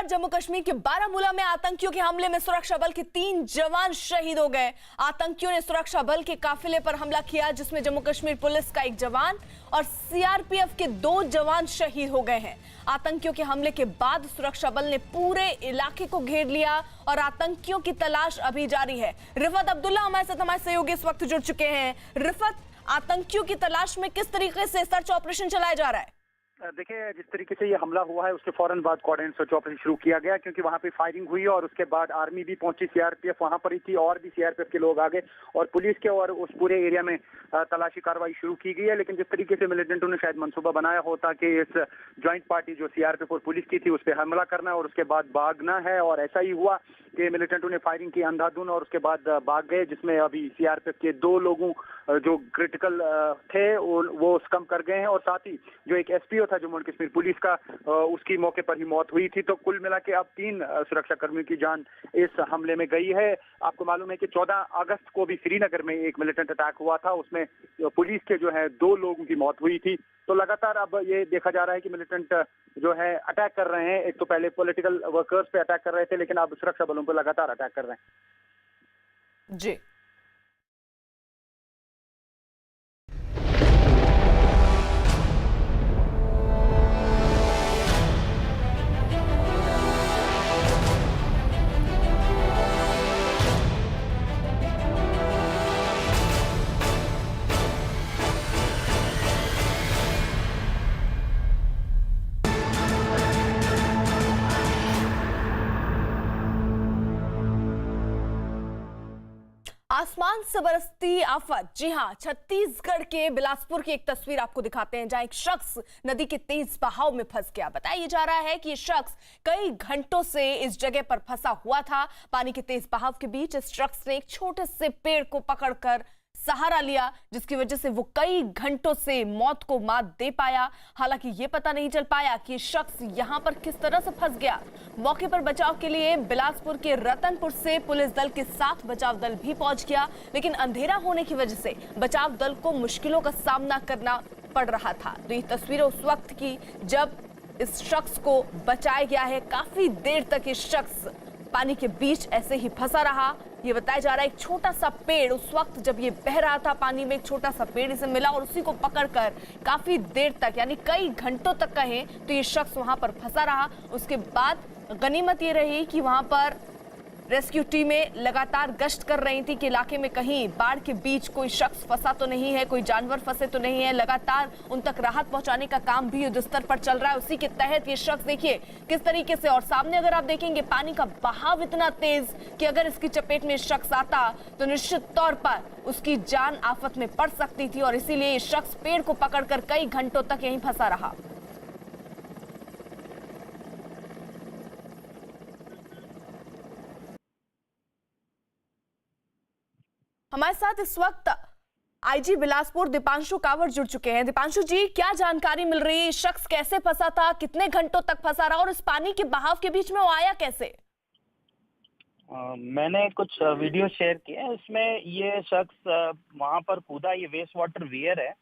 जम्मू कश्मीर के बारामूला में आतंकियों के हमले में सुरक्षा बल के 3 जवान शहीद हो गए। आतंकियों ने सुरक्षा बल के काफिले पर हमला किया, जिसमें जम्मू कश्मीर पुलिस का 1 जवान और सीआरपीएफ के 2 जवान शहीद हो गए हैं। आतंकियों के हमले के बाद सुरक्षा बल ने पूरे इलाके को घेर लिया और आतंकियों की तलाश अभी जारी है। रिफत अब्दुल्ला हमारे सहयोगी इस वक्त जुड़ चुके हैं। रिफत, आतंकियों की तलाश में किस तरीके से सर्च ऑपरेशन चलाया जा रहा है? देखिए, जिस तरीके से ये हमला हुआ है उसके फौरन बाद कोऑर्डिनेट सर्च ऑपरेशन शुरू किया गया, क्योंकि वहां पे फायरिंग हुई और उसके बाद आर्मी भी पहुंची, सीआरपीएफ वहां पर ही थी और भी सीआरपीएफ के लोग आ गए और पुलिस के और उस पूरे एरिया में तलाशी कार्रवाई शुरू की गई है। लेकिन जिस तरीके से मिलिटेंटों ने शायद मंसूबा बनाया होता कि इस ज्वाइंट पार्टी जो सीआरपीएफ और पुलिस की थी उस पर हमला करना है और उसके बाद भागना है, और ऐसा ही हुआ कि मिलिटेंटों ने फायरिंग की अंधाधुन और उसके बाद भाग गए, जिसमें अभी सीआरपीएफ के 2 लोगों जो क्रिटिकल थे वो कम कर गए हैं और साथ ही जो एक एसपीओ था जम्मू कश्मीर पुलिस का, उसकी मौके पर ही मौत हुई थी। तो कुल मिला के अब 3 सुरक्षा कर्मियों की जान इस हमले में गई है। आपको मालूम है कि 14 अगस्त को भी श्रीनगर में एक मिलिटेंट अटैक हुआ था, उसमें पुलिस के जो है 2 लोगों की मौत हुई थी। तो लगातार अब ये देखा जा रहा है कि मिलिटेंट जो है अटैक कर रहे हैं। एक तो पहले पॉलिटिकल वर्कर्स पे अटैक कर रहे थे, लेकिन अब सुरक्षा बलों पर लगातार अटैक कर रहे हैं। जी, आसमान से बरसती आफत। जी हां, छत्तीसगढ़ के बिलासपुर की एक तस्वीर आपको दिखाते हैं, जहां एक शख्स नदी के तेज बहाव में फंस गया। बताया जा रहा है कि ये शख्स कई घंटों से इस जगह पर फंसा हुआ था। पानी के तेज बहाव के बीच इस शख्स ने एक छोटे से पेड़ को पकड़कर सहारा लिया, जिसकी वजह से वो कई घंटों से मौत को मात दे पाया। हालांकि ये पता नहीं चल पाया कि शख्स यहां पर किस तरह से फंस गया। मौके पर बचाव के लिए बिलासपुर के रतनपुर से पुलिस दल के साथ बचाव दल भी पहुंच गया, लेकिन अंधेरा होने की वजह से बचाव दल को मुश्किलों का सामना करना पड़ रहा था। तो ये तस्वीरें उस वक्त की जब इस शख्स को बचाया गया है। काफी देर तक इस शख्स पानी के बीच ऐसे ही फंसा रहा। ये बताया जा रहा है एक छोटा सा पेड़, उस वक्त जब ये बह रहा था पानी में, एक छोटा सा पेड़ इसे मिला और उसी को पकड़कर काफी देर तक, यानी कई घंटों तक कहें तो ये शख्स वहां पर फंसा रहा। उसके बाद गनीमत ये रही कि वहां पर रेस्क्यू टीमें लगातार गश्त कर रही थी कि इलाके में कहीं बाढ़ के बीच कोई शख्स फंसा तो नहीं है, कोई जानवर फंसे तो नहीं है। लगातार उन तक राहत पहुंचाने का काम भी युद्ध स्तर पर चल रहा है। उसी के तहत ये शख्स देखिए किस तरीके से, और सामने अगर आप देखेंगे पानी का बहाव इतना तेज कि अगर इसकी चपेट में शख्स आता तो निश्चित तौर पर उसकी जान आफत में पड़ सकती थी, और इसीलिए ये शख्स पेड़ को पकड़कर कई घंटों तक यहीं फंसा रहा। हमारे साथ इस वक्त आईजी बिलासपुर दीपांशु कावड़ जुड़ चुके हैं। दीपांशु जी, क्या जानकारी मिल रही है? शख्स कैसे फंसा था, कितने घंटों तक फंसा रहा और इस पानी के बहाव के बीच में वो आया कैसे? मैंने कुछ वीडियो शेयर किए हैं। उसमें ये शख्स वहां पर कूदा। ये वेस्ट वाटर वियर है,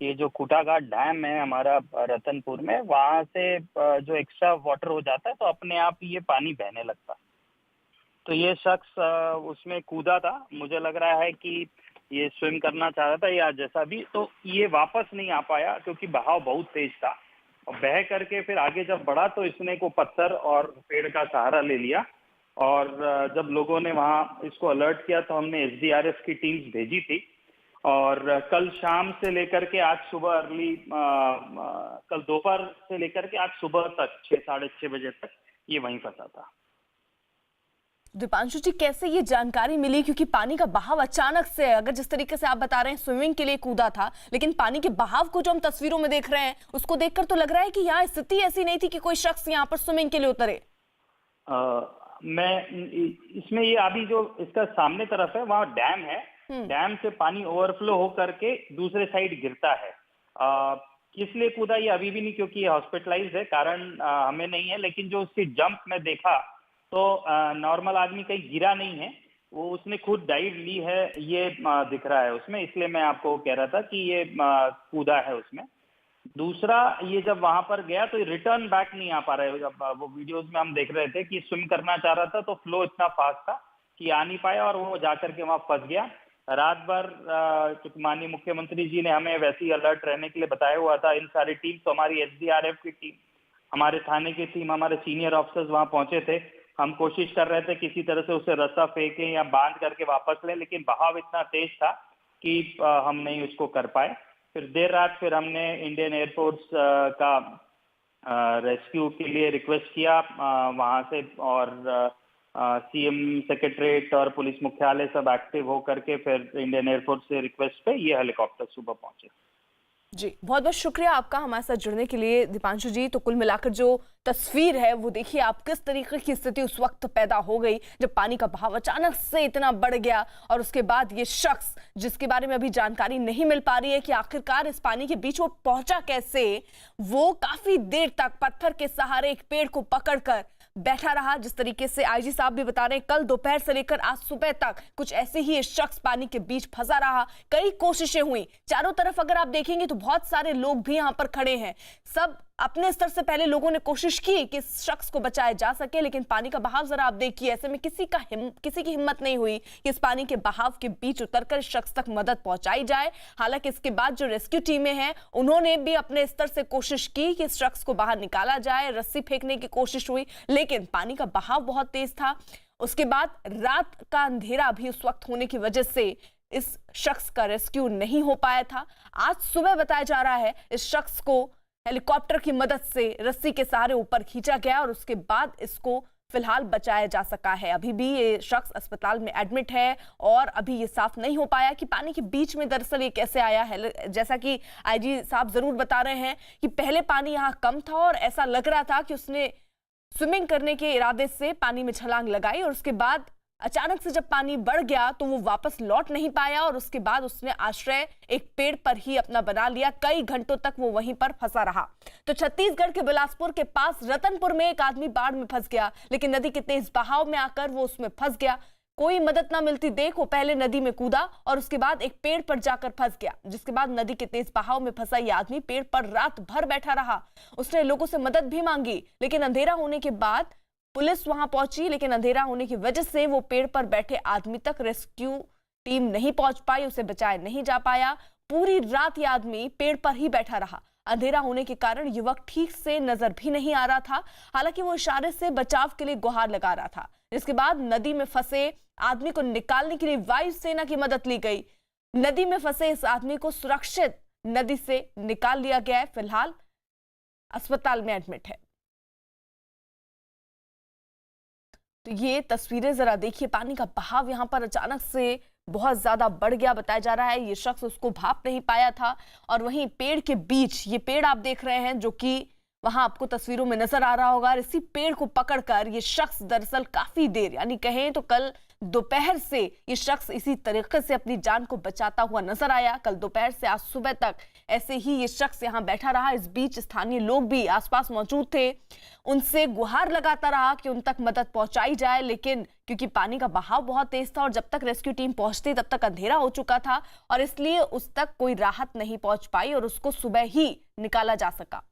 ये जो खूटाघाट डैम है हमारा रतनपुर में, वहां से जो एक्स्ट्रा वाटर हो जाता है तो अपने आप ये पानी बहने लगता है। तो ये शख्स उसमें कूदा था। मुझे लग रहा है कि ये स्विम करना चाह रहा था या जैसा भी, तो ये वापस नहीं आ पाया क्योंकि बहाव बहुत तेज था। और बह करके फिर आगे जब बढ़ा तो इसने को पत्थर और पेड़ का सहारा ले लिया। और जब लोगों ने वहाँ इसको अलर्ट किया तो हमने एसडीआरएफ की टीम्स भेजी थी। और कल शाम से लेकर के आज सुबह कल दोपहर से लेकर के आज सुबह तक 6 साढ़े 6 बजे तक ये वहीं फंसा था। दीपांशु जी, कैसे ये जानकारी मिली? क्योंकि पानी का बहाव अचानक से, अगर जिस तरीके से आप बता रहे हैं स्विमिंग के लिए कूदा था, लेकिन पानी के बहाव को जो हम तस्वीरों में देख रहे हैं उसको देखकर तो लग रहा है कि यहाँ स्थिति ऐसी नहीं थी कि कोई शख्स यहाँ पर स्विमिंग के लिए उतरे। मैं इसमें ये अभी जो इसका सामने तरफ है वहाँ डैम है, डैम से पानी ओवरफ्लो हो करके दूसरे साइड गिरता है। किस लिए कूदा ये अभी भी नहीं, क्योंकि ये हॉस्पिटलाइज है, कारण हमें नहीं है। लेकिन जो उसकी जंप में देखा तो नॉर्मल आदमी कहीं गिरा नहीं है, वो उसने खुद डाइव ली है, ये दिख रहा है उसमें। इसलिए मैं आपको कह रहा था कि ये कूदा है उसमें। दूसरा, ये जब वहां पर गया तो रिटर्न बैक नहीं आ पा रहे। जब वो वीडियोस में हम देख रहे थे कि स्विम करना चाह रहा था तो फ्लो इतना फास्ट था कि आ नहीं पाया और वो जाकर के वहां फंस गया। रात भर चूंकि माननीय मुख्यमंत्री जी ने हमें वैसे ही अलर्ट रहने के लिए बताया हुआ था। इन सारी टीम, तो हमारी एसडीआरएफ की टीम, हमारे थाने की टीम, हमारे सीनियर ऑफिसर्स वहां पहुंचे थे। हम कोशिश कर रहे थे किसी तरह से उसे रस्सा फेंकें या बांध करके वापस लें, लेकिन बहाव इतना तेज था कि हम नहीं उसको कर पाए। फिर देर रात फिर हमने इंडियन एयरफोर्स का रेस्क्यू के लिए रिक्वेस्ट किया वहां से, और सीएम सेक्रेटरीट और पुलिस मुख्यालय सब एक्टिव होकर के फिर इंडियन एयरफोर्स से रिक्वेस्ट पे ये हेलीकॉप्टर सुबह पहुंचे। जी, बहुत बहुत शुक्रिया आपका हमारे साथ जुड़ने के लिए दीपांशु जी। तो कुल मिलाकर जो तस्वीर है वो देखिए आप, किस तरीके की स्थिति उस वक्त पैदा हो गई जब पानी का बहाव अचानक से इतना बढ़ गया, और उसके बाद ये शख्स जिसके बारे में अभी जानकारी नहीं मिल पा रही है कि आखिरकार इस पानी के बीच वो पहुंचा कैसे, वो काफी देर तक पत्थर के सहारे एक पेड़ को पकड़कर बैठा रहा। जिस तरीके से आईजी साहब भी बता रहे हैं, कल दोपहर से लेकर आज सुबह तक कुछ ऐसे ही ये शख्स पानी के बीच फंसा रहा। कई कोशिशें हुई, चारों तरफ अगर आप देखेंगे तो बहुत सारे लोग भी यहाँ पर खड़े हैं। सब अपने स्तर से पहले लोगों ने कोशिश की कि इस शख्स को बचाया जा सके, लेकिन पानी का बहाव जरा आप देखिए, ऐसे में किसी की हिम्मत नहीं हुई कि इस पानी के बहाव के बीच उतरकर इस शख्स तक मदद पहुंचाई जाए। हालांकि इसके बाद जो रेस्क्यू टीमें हैं उन्होंने भी अपने स्तर से कोशिश की कि इस शख्स को बाहर निकाला जाए, रस्सी फेंकने की कोशिश हुई, लेकिन पानी का बहाव बहुत तेज था। उसके बाद रात का अंधेरा भी उस वक्त होने की वजह से इस शख्स का रेस्क्यू नहीं हो पाया था। आज सुबह बताया जा रहा है इस शख्स को हेलीकॉप्टर की मदद से रस्सी के सहारे ऊपर खींचा गया और उसके बाद इसको फिलहाल बचाया जा सका है। अभी भी ये शख्स अस्पताल में एडमिट है और अभी ये साफ नहीं हो पाया कि पानी के बीच में दरअसल ये कैसे आया है। जैसा कि आईजी साहब जरूर बता रहे हैं कि पहले पानी यहाँ कम था और ऐसा लग रहा था कि उसने स्विमिंग करने के इरादे से पानी में छलांग लगाई, और उसके बाद अचानक से जब पानी बढ़ गया तो वो वापस लौट नहीं पाया, और उसके बाद उसने आश्रय एक पेड़ पर ही अपना बना लिया। कई घंटों तक वो वहीं पर फंसा रहा। तो छत्तीसगढ़ के बिलासपुर के पास रतनपुर में एक आदमी बाढ़ में फंस गया, लेकिन नदी के तेज बहाव में आकर वो उसमें फंस गया। कोई मदद ना मिलती देख वो पहले नदी में कूदा और उसके बाद एक पेड़ पर जाकर फंस गया, जिसके बाद नदी के तेज बहाव में फंसा ये आदमी पेड़ पर रात भर बैठा रहा। उसने लोगों से मदद भी मांगी, लेकिन अंधेरा होने के बाद पुलिस वहां पहुंची, लेकिन अंधेरा होने की वजह से वो पेड़ पर बैठे आदमी तक रेस्क्यू टीम नहीं पहुंच पाई, उसे बचाया नहीं जा पाया। पूरी रात ये आदमी पेड़ पर ही बैठा रहा। अंधेरा होने के कारण युवक ठीक से नजर भी नहीं आ रहा था। हालांकि वो इशारे से बचाव के लिए गुहार लगा रहा था। इसके बाद नदी में फंसे आदमी को निकालने के लिए वायुसेना की मदद ली गई। नदी में फंसे इस आदमी को सुरक्षित नदी से निकाल लिया गया है। फिलहाल अस्पताल में एडमिट है। तो ये तस्वीरें जरा देखिए, पानी का बहाव यहाँ पर अचानक से बहुत ज्यादा बढ़ गया। बताया जा रहा है ये शख्स उसको भाप नहीं पाया था, और वहीं पेड़ के बीच, ये पेड़ आप देख रहे हैं जो कि वहां आपको तस्वीरों में नजर आ रहा होगा, इसी पेड़ को पकड़कर ये शख्स दरअसल काफी देर, यानी कहें तो कल दोपहर से ये शख्स इसी तरीके से अपनी जान को बचाता हुआ नजर आया। कल दोपहर से आज सुबह तक ऐसे ही ये शख्स यहाँ बैठा रहा। इस बीच स्थानीय लोग भी आसपास मौजूद थे, उनसे गुहार लगाता रहा कि उन तक मदद पहुंचाई जाए, लेकिन क्योंकि पानी का बहाव बहुत तेज था और जब तक रेस्क्यू टीम पहुंचती तब तक अंधेरा हो चुका था, और इसलिए उस तक कोई राहत नहीं पहुंच पाई और उसको सुबह ही निकाला जा सका।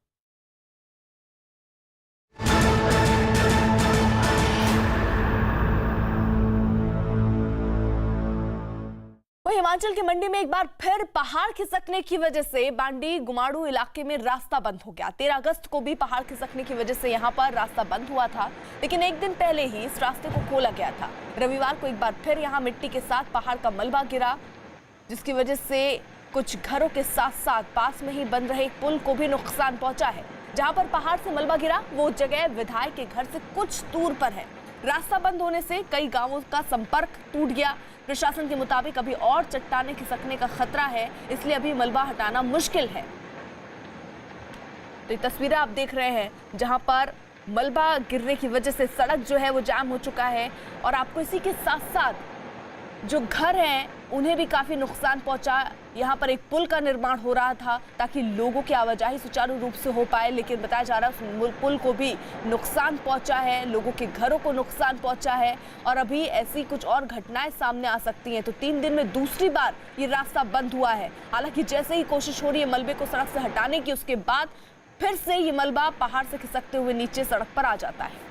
वहीं हिमाचल के मंडी में एक बार फिर पहाड़ खिसकने की वजह से बांडी गुमाड़ू इलाके में रास्ता बंद हो गया। 13 अगस्त को भी पहाड़ खिसकने की वजह से यहां पर रास्ता बंद हुआ था, लेकिन एक दिन पहले ही इस रास्ते को खोला गया था। रविवार को एक बार फिर यहां मिट्टी के साथ पहाड़ का मलबा गिरा, जिसकी वजह से कुछ घरों के साथ साथ पास में ही बन रहे एक पुल को भी नुकसान पहुंचा है। जहां पर पहाड़ से मलबा गिरा वो जगह विधायक के घर से कुछ दूर पर है। रास्ता बंद होने से कई गांवों का संपर्क टूट गया। प्रशासन के मुताबिक अभी और चट्टाने खिसकने का खतरा है, इसलिए अभी मलबा हटाना मुश्किल है। तो ये तस्वीरें आप देख रहे हैं जहां पर मलबा गिरने की वजह से सड़क जो है वो जाम हो चुका है, और आपको इसी के साथ साथ जो घर हैं उन्हें भी काफी नुकसान पहुंचा। यहाँ पर एक पुल का निर्माण हो रहा था ताकि लोगों की आवाजाही सुचारू रूप से हो पाए, लेकिन बताया जा रहा है उस पुल को भी नुकसान पहुंचा है, लोगों के घरों को नुकसान पहुंचा है और अभी ऐसी कुछ और घटनाएं सामने आ सकती हैं। तो 3 दिन में दूसरी बार ये रास्ता बंद हुआ है। हालांकि जैसे ही कोशिश हो रही है मलबे को सड़क से हटाने की, उसके बाद फिर से ये मलबा पहाड़ से खिसकते हुए नीचे सड़क पर आ जाता है।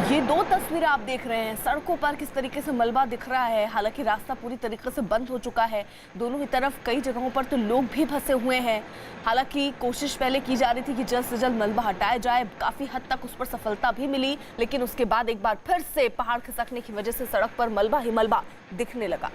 ये 2 तस्वीरें आप देख रहे हैं, सड़कों पर किस तरीके से मलबा दिख रहा है। हालांकि रास्ता पूरी तरीके से बंद हो चुका है, दोनों ही तरफ कई जगहों पर तो लोग भी फंसे हुए हैं। हालांकि कोशिश पहले की जा रही थी कि जल्द से जल्द मलबा हटाया जाए, काफी हद तक उस पर सफलता भी मिली, लेकिन उसके बाद एक बार फिर से पहाड़ खिसकने की वजह से सड़क पर मलबा ही मलबा दिखने लगा।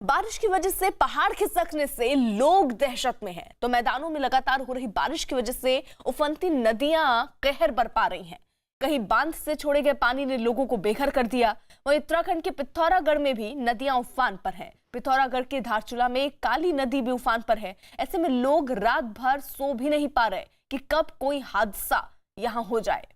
बारिश की वजह से पहाड़ खिसकने से लोग दहशत में हैं, तो मैदानों में लगातार हो रही बारिश की वजह से उफनती नदियां कहर बरपा रही हैं। कहीं बांध से छोड़े गए पानी ने लोगों को बेघर कर दिया। वहीं उत्तराखंड के पिथौरागढ़ में भी नदियां उफान पर हैं। पिथौरागढ़ के धारचूला में काली नदी भी उफान पर है। ऐसे में लोग रात भर सो भी नहीं पा रहे कि कब कोई हादसा यहां हो जाए।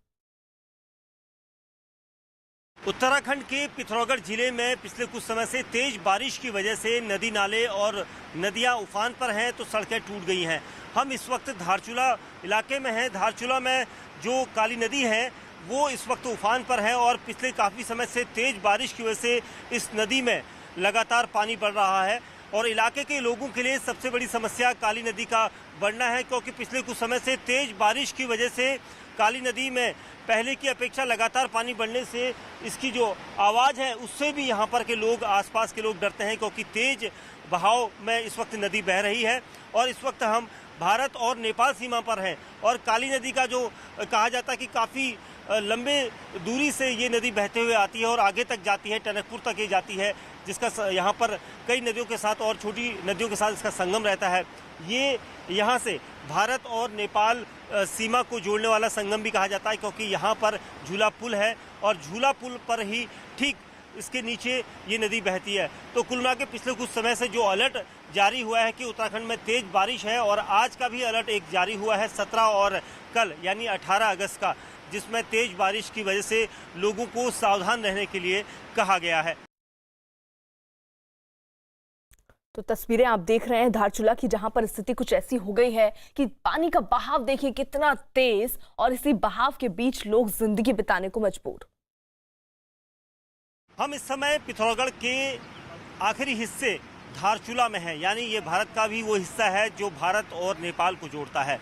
उत्तराखंड के पिथौरागढ़ जिले में पिछले कुछ समय से तेज बारिश की वजह से नदी नाले और नदियां उफान पर हैं, तो सड़कें टूट गई हैं। हम इस वक्त धारचूला इलाके में हैं। धारचूला में जो काली नदी है वो इस वक्त उफान पर है और पिछले काफ़ी समय से तेज बारिश की वजह से इस नदी में लगातार पानी बढ़ रहा है और इलाके के लोगों के लिए सबसे बड़ी समस्या काली नदी का बढ़ना है, क्योंकि पिछले कुछ समय से तेज बारिश की वजह से काली नदी में पहले की अपेक्षा लगातार पानी बढ़ने से इसकी जो आवाज़ है उससे भी यहाँ पर के लोग, आसपास के लोग डरते हैं, क्योंकि तेज बहाव में इस वक्त नदी बह रही है। और इस वक्त हम भारत और नेपाल सीमा पर हैं और काली नदी का जो कहा जाता है कि काफ़ी लंबे दूरी से ये नदी बहते हुए आती है और आगे तक जाती है, टनकपुर तक ये जाती है, जिसका यहाँ पर कई नदियों के साथ और छोटी नदियों के साथ इसका संगम रहता है। ये यहाँ से भारत और नेपाल सीमा को जोड़ने वाला संगम भी कहा जाता है, क्योंकि यहाँ पर झूला पुल है और झूला पुल पर ही ठीक इसके नीचे ये नदी बहती है। तो कुल मिला के पिछले कुछ समय से जो अलर्ट जारी हुआ है कि उत्तराखंड में तेज बारिश है और आज का भी अलर्ट एक जारी हुआ है 17 और कल यानी 18 अगस्त का, जिसमें तेज बारिश की वजह से लोगों को सावधान रहने के लिए कहा गया है। तो तस्वीरें आप देख रहे हैं धारचूला की, जहां पर स्थिति कुछ ऐसी हो गई है कि पानी का बहाव देखिए कितना तेज, और इसी बहाव के बीच लोग जिंदगी बिताने को मजबूर। हम इस समय पिथौरागढ़ के आखिरी हिस्से धारचूला में हैं, यानी ये भारत का भी वो हिस्सा है जो भारत और नेपाल को जोड़ता है।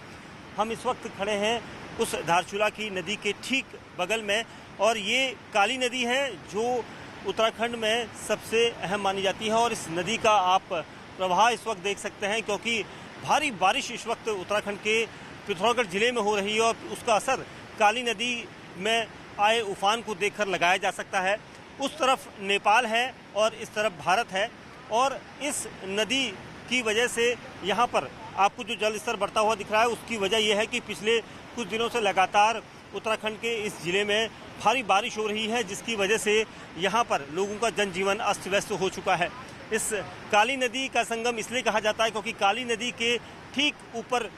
हम इस वक्त खड़े हैं उस धारचूला की नदी के ठीक बगल में, और ये काली नदी है जो उत्तराखंड में सबसे अहम मानी जाती है। और इस नदी का आप प्रवाह इस वक्त देख सकते हैं, क्योंकि भारी बारिश इस वक्त उत्तराखंड के पिथौरागढ़ जिले में हो रही है और उसका असर काली नदी में आए उफान को देखकर लगाया जा सकता है। उस तरफ नेपाल है और इस तरफ भारत है, और इस नदी की वजह से यहाँ पर आपको जो जल स्तर बढ़ता हुआ दिख रहा है उसकी वजह यह है कि पिछले कुछ दिनों से लगातार उत्तराखंड के इस जिले में भारी बारिश हो रही है, जिसकी वजह से यहाँ पर लोगों का जनजीवन अस्त व्यस्त हो चुका है। इस काली नदी का संगम इसलिए कहा जाता है क्योंकि काली नदी के ठीक ऊपर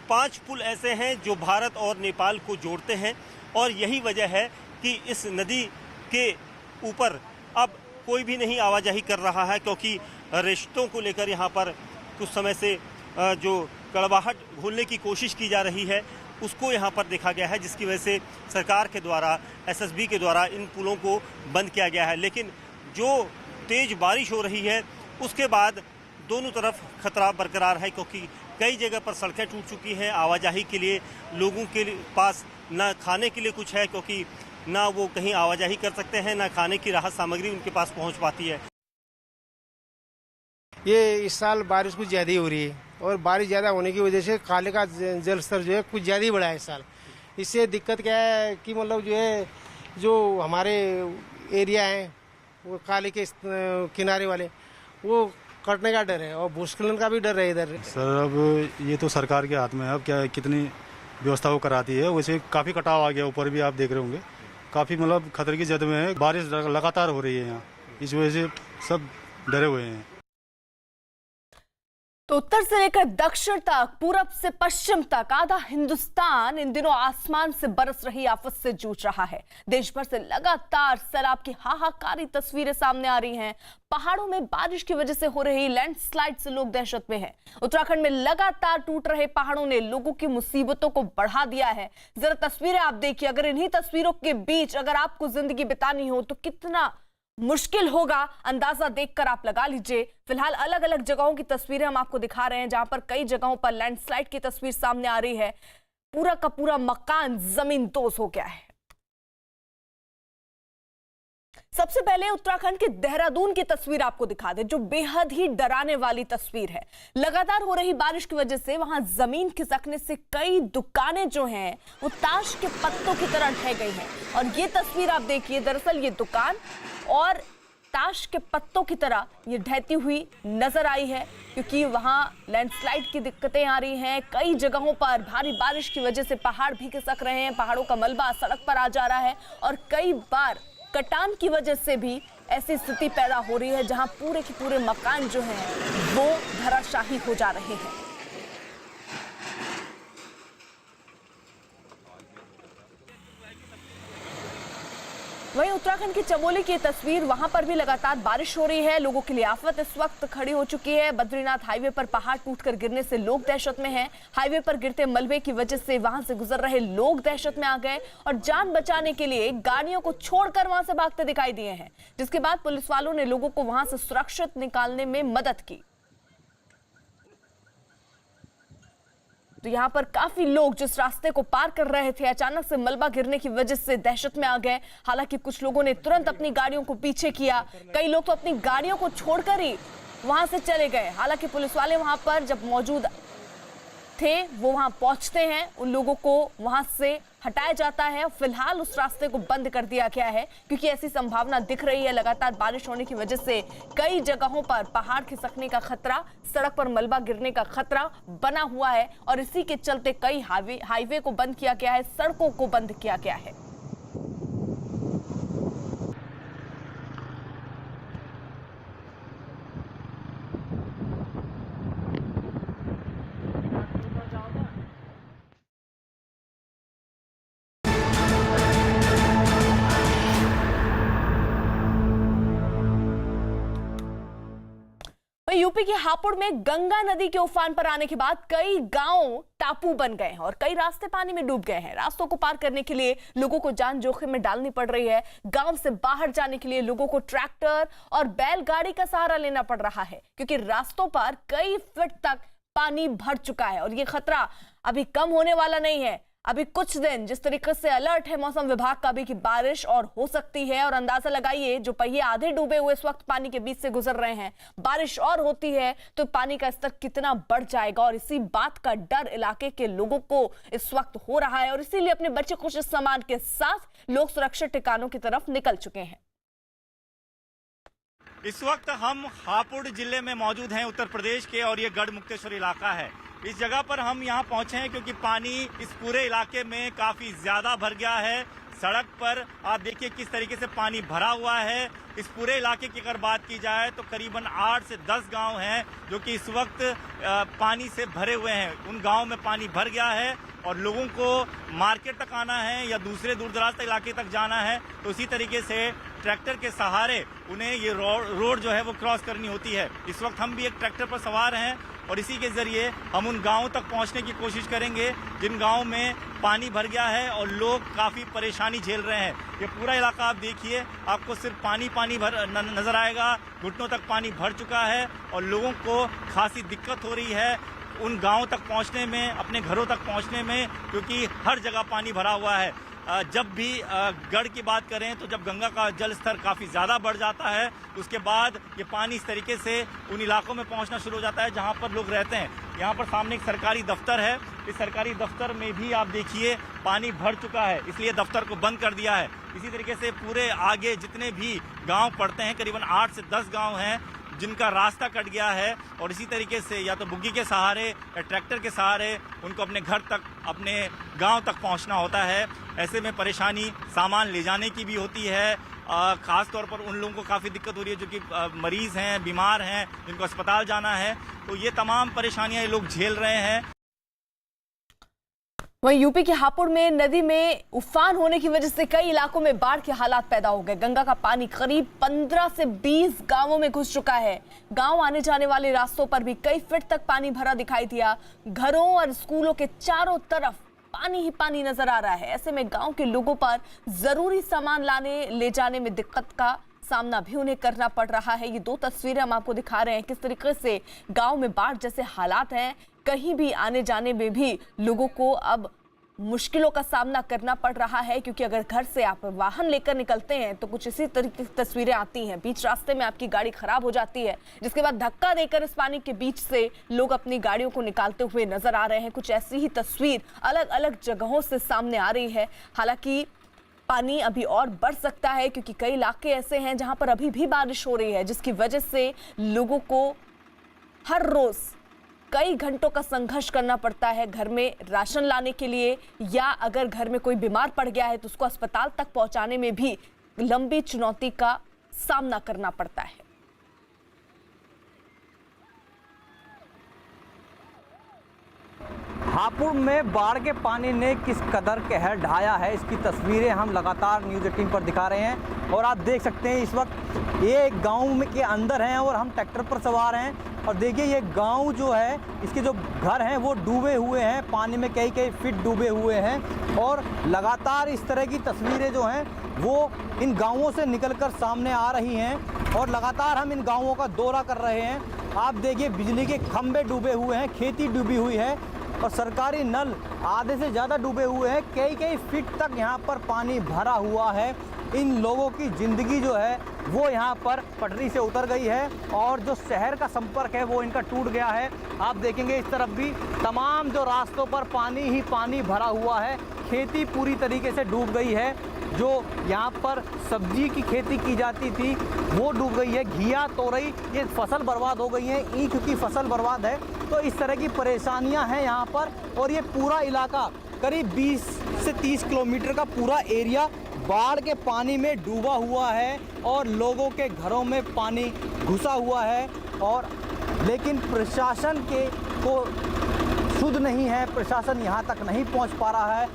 5 पुल ऐसे हैं जो भारत और नेपाल को जोड़ते हैं, और यही वजह है कि इस नदी के ऊपर अब कोई भी नहीं आवाजाही कर रहा है, क्योंकि रिश्तों को लेकर यहाँ पर कुछ समय से जो कड़वाहट घोलने की कोशिश की जा रही है उसको यहाँ पर देखा गया है, जिसकी वजह से सरकार के द्वारा, एसएसबी के द्वारा इन पुलों को बंद किया गया है। लेकिन जो तेज बारिश हो रही है उसके बाद दोनों तरफ खतरा बरकरार है, क्योंकि कई जगह पर सड़कें टूट चुकी हैं। आवाजाही के लिए लोगों के पास ना खाने के लिए कुछ है, क्योंकि ना वो कहीं आवाजाही कर सकते हैं, ना खाने की राहत सामग्री उनके पास पहुंच पाती है। ये इस साल बारिश कुछ ज़्यादा ही हो रही है, और बारिश ज़्यादा होने की वजह से काले का जल स्तर जो है कुछ ज़्यादा ही बढ़ा है इस साल। इससे दिक्कत क्या है कि मतलब जो है जो हमारे एरिया हैं वो काले के किनारे वाले वो कटने का डर है और भूस्खलन का भी डर है इधर। सर अब ये तो सरकार के हाथ में है, अब क्या कितनी व्यवस्था वो कराती है। वैसे काफ़ी कटाव आ गया, ऊपर भी आप देख रहे होंगे, काफ़ी मतलब खतरे की जद में है। बारिश लगातार हो रही है यहाँ, इस वजह से सब डरे हुए हैं। तो उत्तर से लेकर दक्षिण तक, पूरब से पश्चिम तक आधा हिंदुस्तान इन दिनों आसमान से बरस रही आफत से जूझ रहा है। देश भर से लगातार सैलाब की हाहाकारी तस्वीरें सामने आ रही हैं। पहाड़ों में बारिश की वजह से हो रही लैंडस्लाइड से लोग दहशत में हैं। उत्तराखंड में लगातार टूट रहे पहाड़ों ने लोगों की मुसीबतों को बढ़ा दिया है। जरा तस्वीरें आप देखिए। अगर इन्हीं तस्वीरों के बीच अगर आपको जिंदगी बितानी हो तो कितना मुश्किल होगा, अंदाजा देखकर आप लगा लीजिए। फिलहाल अलग अलग जगहों की तस्वीरें हम आपको दिखा रहे हैं, जहां पर कई जगहों पर लैंडस्लाइड की तस्वीर सामने आ रही है। पूरा का पूरा मकान जमींदोज हो गया है। सबसे पहले उत्तराखंड के देहरादून की तस्वीर आपको दिखा दे, जो बेहद ही डराने वाली तस्वीर है। लगातार हो रही बारिश की वजह से वहां जमीन खिसकने से कई दुकानें जो हैं वो ताश के पत्तों की तरह ढह गई हैं। और ये तस्वीर आप देखिए, दरअसल ये दुकान और ताश के पत्तों की तरह ये ढहती हुई नजर आई है, क्योंकि वहां लैंडस्लाइड की दिक्कतें आ रही हैं। कई जगहों पर भारी बारिश की वजह से पहाड़ भी खिसक रहे हैं, पहाड़ों का मलबा सड़क पर आ जा रहा है और कई बार कटान की वजह से भी ऐसी स्थिति पैदा हो रही है जहां पूरे के पूरे मकान जो हैं वो धराशाही हो जा रहे हैं। वहीं उत्तराखंड की चमोली की तस्वीर, वहां पर भी लगातार बारिश हो रही है। लोगों के लिए आफत इस वक्त खड़ी हो चुकी है। बद्रीनाथ हाईवे पर पहाड़ टूटकर गिरने से लोग दहशत में हैं। हाईवे पर गिरते मलबे की वजह से वहां से गुजर रहे लोग दहशत में आ गए और जान बचाने के लिए गाड़ियों को छोड़कर वहां से भागते दिखाई दिए हैं, जिसके बाद पुलिस वालों ने लोगों को वहां से सुरक्षित निकालने में मदद की। तो यहाँ पर काफी लोग जिस रास्ते को पार कर रहे थे, अचानक से मलबा गिरने की वजह से दहशत में आ गए। हालांकि कुछ लोगों ने तुरंत अपनी गाड़ियों को पीछे किया, कई लोग तो अपनी गाड़ियों को छोड़कर ही वहां से चले गए। हालांकि पुलिस वाले वहां पर जब मौजूद थे वो वहां पहुंचते हैं, उन लोगों को वहां से हटाया जाता है। फिलहाल उस रास्ते को बंद कर दिया गया है क्योंकि ऐसी संभावना दिख रही है। लगातार बारिश होने की वजह से कई जगहों पर पहाड़ खिसकने का खतरा, सड़क पर मलबा गिरने का खतरा बना हुआ है और इसी के चलते कई हाईवे को बंद किया गया है, सड़कों को बंद किया गया है। यूपी के हापुड़ में गंगा नदी के उफान पर आने के बाद कई गांव टापू बन गए हैं और कई रास्ते पानी में डूब गए हैं। रास्तों को पार करने के लिए लोगों को जान जोखिम में डालनी पड़ रही है। गांव से बाहर जाने के लिए लोगों को ट्रैक्टर और बैलगाड़ी का सहारा लेना पड़ रहा है क्योंकि रास्तों पर कई फीट तक पानी भर चुका है और ये खतरा अभी कम होने वाला नहीं है। अभी कुछ दिन जिस तरीके से अलर्ट है मौसम विभाग का भी कि बारिश और हो सकती है, और अंदाजा लगाइए जो पहिए आधे डूबे हुए इस वक्त पानी के बीच से गुजर रहे हैं, बारिश और होती है तो पानी का स्तर कितना बढ़ जाएगा। और इसी बात का डर इलाके के लोगों को इस वक्त हो रहा है और इसीलिए अपने बच्चे कुछ सामान के साथ लोग सुरक्षित ठिकानों की तरफ निकल चुके हैं। इस वक्त हम हापुड़ जिले में मौजूद हैं, उत्तर प्रदेश के, और ये गढ़ मुक्तेश्वर इलाका है। इस जगह पर हम यहाँ पहुंचे हैं क्योंकि पानी इस पूरे इलाके में काफी ज्यादा भर गया है। सड़क पर आप देखिए किस तरीके से पानी भरा हुआ है। इस पूरे इलाके की अगर बात की जाए तो करीबन 8 से 10 गांव हैं जो कि इस वक्त पानी से भरे हुए हैं। उन गांव में पानी भर गया है और लोगों को मार्केट तक आना है या दूसरे दूर दराज इलाके तक जाना है तो इसी तरीके से ट्रैक्टर के सहारे उन्हें ये रोड जो है वो क्रॉस करनी होती है। इस वक्त हम भी एक ट्रैक्टर पर सवार हैं और इसी के जरिए हम उन गांवों तक पहुंचने की कोशिश करेंगे जिन गांवों में पानी भर गया है और लोग काफ़ी परेशानी झेल रहे हैं। ये पूरा इलाका आप देखिए, आपको सिर्फ पानी नजर आएगा। घुटनों तक पानी भर चुका है और लोगों को खासी दिक्कत हो रही है उन गांवों तक पहुंचने में, अपने घरों तक पहुंचने में, क्योंकि हर जगह पानी भरा हुआ है। जब भी गढ़ की बात करें तो जब गंगा का जल स्तर काफ़ी ज़्यादा बढ़ जाता है उसके बाद ये पानी इस तरीके से उन इलाकों में पहुंचना शुरू हो जाता है जहां पर लोग रहते हैं। यहाँ पर सामने एक सरकारी दफ्तर है, इस सरकारी दफ्तर में भी आप देखिए पानी भर चुका है, इसलिए दफ्तर को बंद कर दिया है। इसी तरीके से पूरे आगे जितने भी गाँव पड़ते हैं, करीबन 8 से 10 गाँव हैं जिनका रास्ता कट गया है और इसी तरीके से या तो बुग्गी के सहारे या ट्रैक्टर के सहारे उनको अपने घर तक, अपने गांव तक पहुंचना होता है। ऐसे में परेशानी सामान ले जाने की भी होती है। खास तौर पर उन लोगों को काफ़ी दिक्कत हो रही है जो कि मरीज़ हैं, बीमार हैं, जिनको अस्पताल जाना है। तो ये तमाम परेशानियां ये लोग झेल रहे हैं। वहीं यूपी के हापुड़ में नदी में उफान होने की वजह से कई इलाकों में बाढ़ के हालात पैदा हो गए। गंगा का पानी करीब 15 से 20 गांवों में घुस चुका है। गांव आने जाने वाले रास्तों पर भी कई फीट तक पानी भरा दिखाई दिया। घरों और स्कूलों के चारों तरफ पानी ही पानी नजर आ रहा है। ऐसे में गांव के लोगों पर जरूरी सामान लाने ले जाने में दिक्कत का सामना भी उन्हें करना पड़ रहा है। ये 2 तस्वीरें हम आपको दिखा रहे हैं किस तरीके से गांव में बाढ़ जैसे हालात हैं। कहीं भी आने जाने में भी लोगों को अब मुश्किलों का सामना करना पड़ रहा है, क्योंकि अगर घर से आप वाहन लेकर निकलते हैं तो कुछ इसी तरीके की तस्वीरें आती हैं। बीच रास्ते में आपकी गाड़ी खराब हो जाती है, जिसके बाद धक्का देकर इस पानी के बीच से लोग अपनी गाड़ियों को निकालते हुए नजर आ रहे हैं। कुछ ऐसी ही तस्वीर अलग अलग जगहों से सामने आ रही है। हालांकि पानी अभी और बढ़ सकता है, क्योंकि कई इलाके ऐसे हैं जहां पर अभी भी बारिश हो रही है, जिसकी वजह से लोगों को हर रोज कई घंटों का संघर्ष करना पड़ता है घर में राशन लाने के लिए, या अगर घर में कोई बीमार पड़ गया है तो उसको अस्पताल तक पहुंचाने में भी लंबी चुनौती का सामना करना पड़ता है। हापुड़ में बाढ़ के पानी ने किस कदर कहर ढाया है, इसकी तस्वीरें हम लगातार न्यूज़ 18 पर दिखा रहे हैं। और आप देख सकते हैं इस वक्त ये एक गांव में के अंदर हैं और हम ट्रैक्टर पर सवार हैं। और देखिए ये गांव जो है, इसके जो घर हैं वो डूबे हुए हैं, पानी में कई कई फीट डूबे हुए हैं। और लगातार इस तरह की तस्वीरें जो हैं वो इन गाँवों से निकलकर सामने आ रही हैं। और लगातार हम इन गाँवों का दौरा कर रहे हैं। आप देखिए बिजली के खंभे डूबे हुए हैं, खेती डूबी हुई है और सरकारी नल आधे से ज़्यादा डूबे हुए हैं। कई कई फीट तक यहाँ पर पानी भरा हुआ है। इन लोगों की ज़िंदगी जो है वो यहाँ पर पटरी से उतर गई है और जो शहर का संपर्क है वो इनका टूट गया है। आप देखेंगे इस तरफ भी तमाम जो रास्तों पर पानी ही पानी भरा हुआ है। खेती पूरी तरीके से डूब गई है। जो यहाँ पर सब्जी की खेती की जाती थी वो डूब गई है। घिया, तोरई, ये फसल बर्बाद हो गई है। ईख की फसल बर्बाद है। तो इस तरह की परेशानियां हैं यहाँ पर। और ये पूरा इलाका करीब 20 से 30 किलोमीटर का पूरा एरिया बाढ़ के पानी में डूबा हुआ है और लोगों के घरों में पानी घुसा हुआ है। और लेकिन प्रशासन के को सुध नहीं है, प्रशासन यहाँ तक नहीं पहुँच पा रहा है।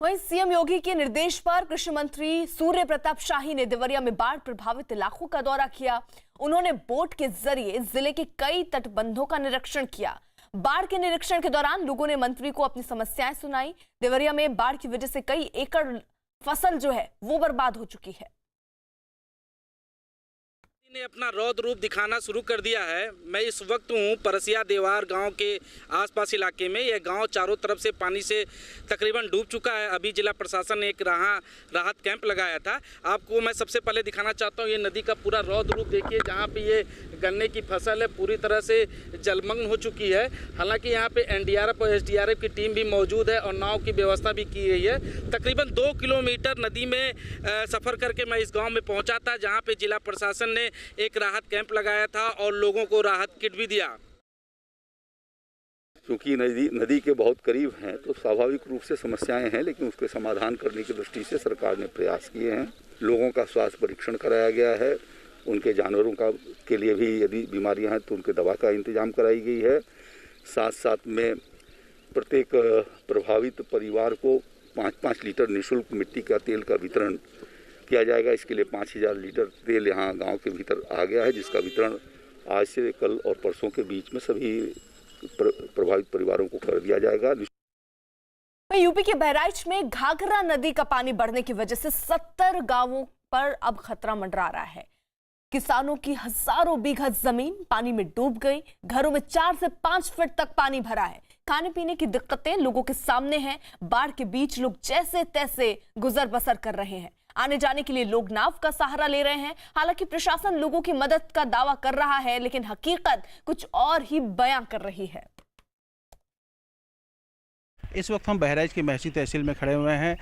वहीं सीएम योगी के निर्देश पर कृषि मंत्री सूर्य प्रताप शाही ने देवरिया में बाढ़ प्रभावित इलाकों का दौरा किया। उन्होंने बोट के जरिए जिले के कई तटबंधों का निरीक्षण किया। बाढ़ के निरीक्षण के दौरान लोगों ने मंत्री को अपनी समस्याएं सुनाई। देवरिया में बाढ़ की वजह से कई एकड़ फसल जो है वो बर्बाद हो चुकी है। ने अपना रौद्र रूप दिखाना शुरू कर दिया है। मैं इस वक्त हूँ परसिया देवार गांव के आसपास इलाके में। यह गांव चारों तरफ से पानी से तकरीबन डूब चुका है। अभी जिला प्रशासन ने एक राहत कैंप लगाया था। आपको मैं सबसे पहले दिखाना चाहता हूँ ये नदी का पूरा रौद्र रूप देखिए, जहाँ पे ये गन्ने की फसल है पूरी तरह से जलमग्न हो चुकी है। हालांकि यहाँ पे एनडीआरएफ और एसडीआरएफ की टीम भी मौजूद है और नाव की व्यवस्था भी की गई है। तकरीबन 2 किलोमीटर नदी में सफ़र करके मैं इस गाँव में पहुँचा था, जहाँ पे जिला प्रशासन ने एक राहत कैंप लगाया था और लोगों को राहत किट भी दिया। क्योंकि नदी के बहुत करीब हैं तो स्वाभाविक रूप से समस्याएं हैं, लेकिन उसके समाधान करने की दृष्टि से सरकार ने प्रयास किए हैं। लोगों का स्वास्थ्य परीक्षण कराया गया है। उनके जानवरों के लिए भी यदि बीमारियां हैं तो उनके दवा का इंतजाम कराई गई है। साथ साथ में प्रत्येक प्रभावित परिवार को 5-5 लीटर निःशुल्क मिट्टी का तेल का वितरण किया जाएगा। इसके लिए 5000 लीटर तेल यहाँ गांव के भीतर आ गया है, जिसका वितरण आज से कल और परसों के बीच में सभी प्रभावित परिवारों को कर दिया जाएगा। यूपी के बहराइच में घाघरा नदी का पानी बढ़ने की वजह से 70 गांवों पर अब खतरा मंडरा रहा है। किसानों की हजारों बीघा जमीन पानी में डूब गई। घरों में 4 से 5 फीट तक पानी भरा है। खाने पीने की दिक्कतें लोगों के सामने हैं। बाढ़ के बीच लोग जैसे तैसे गुजर बसर कर रहे हैं। आने जाने के लिए लोग नाव का सहारा ले रहे हैं। हालांकि प्रशासन लोगों की मदद का दावा कर रहा है, लेकिन हकीकत कुछ और ही बयां कर रही है। इस वक्त हम बहराइच की महसी तहसील में खड़े हुए हैं।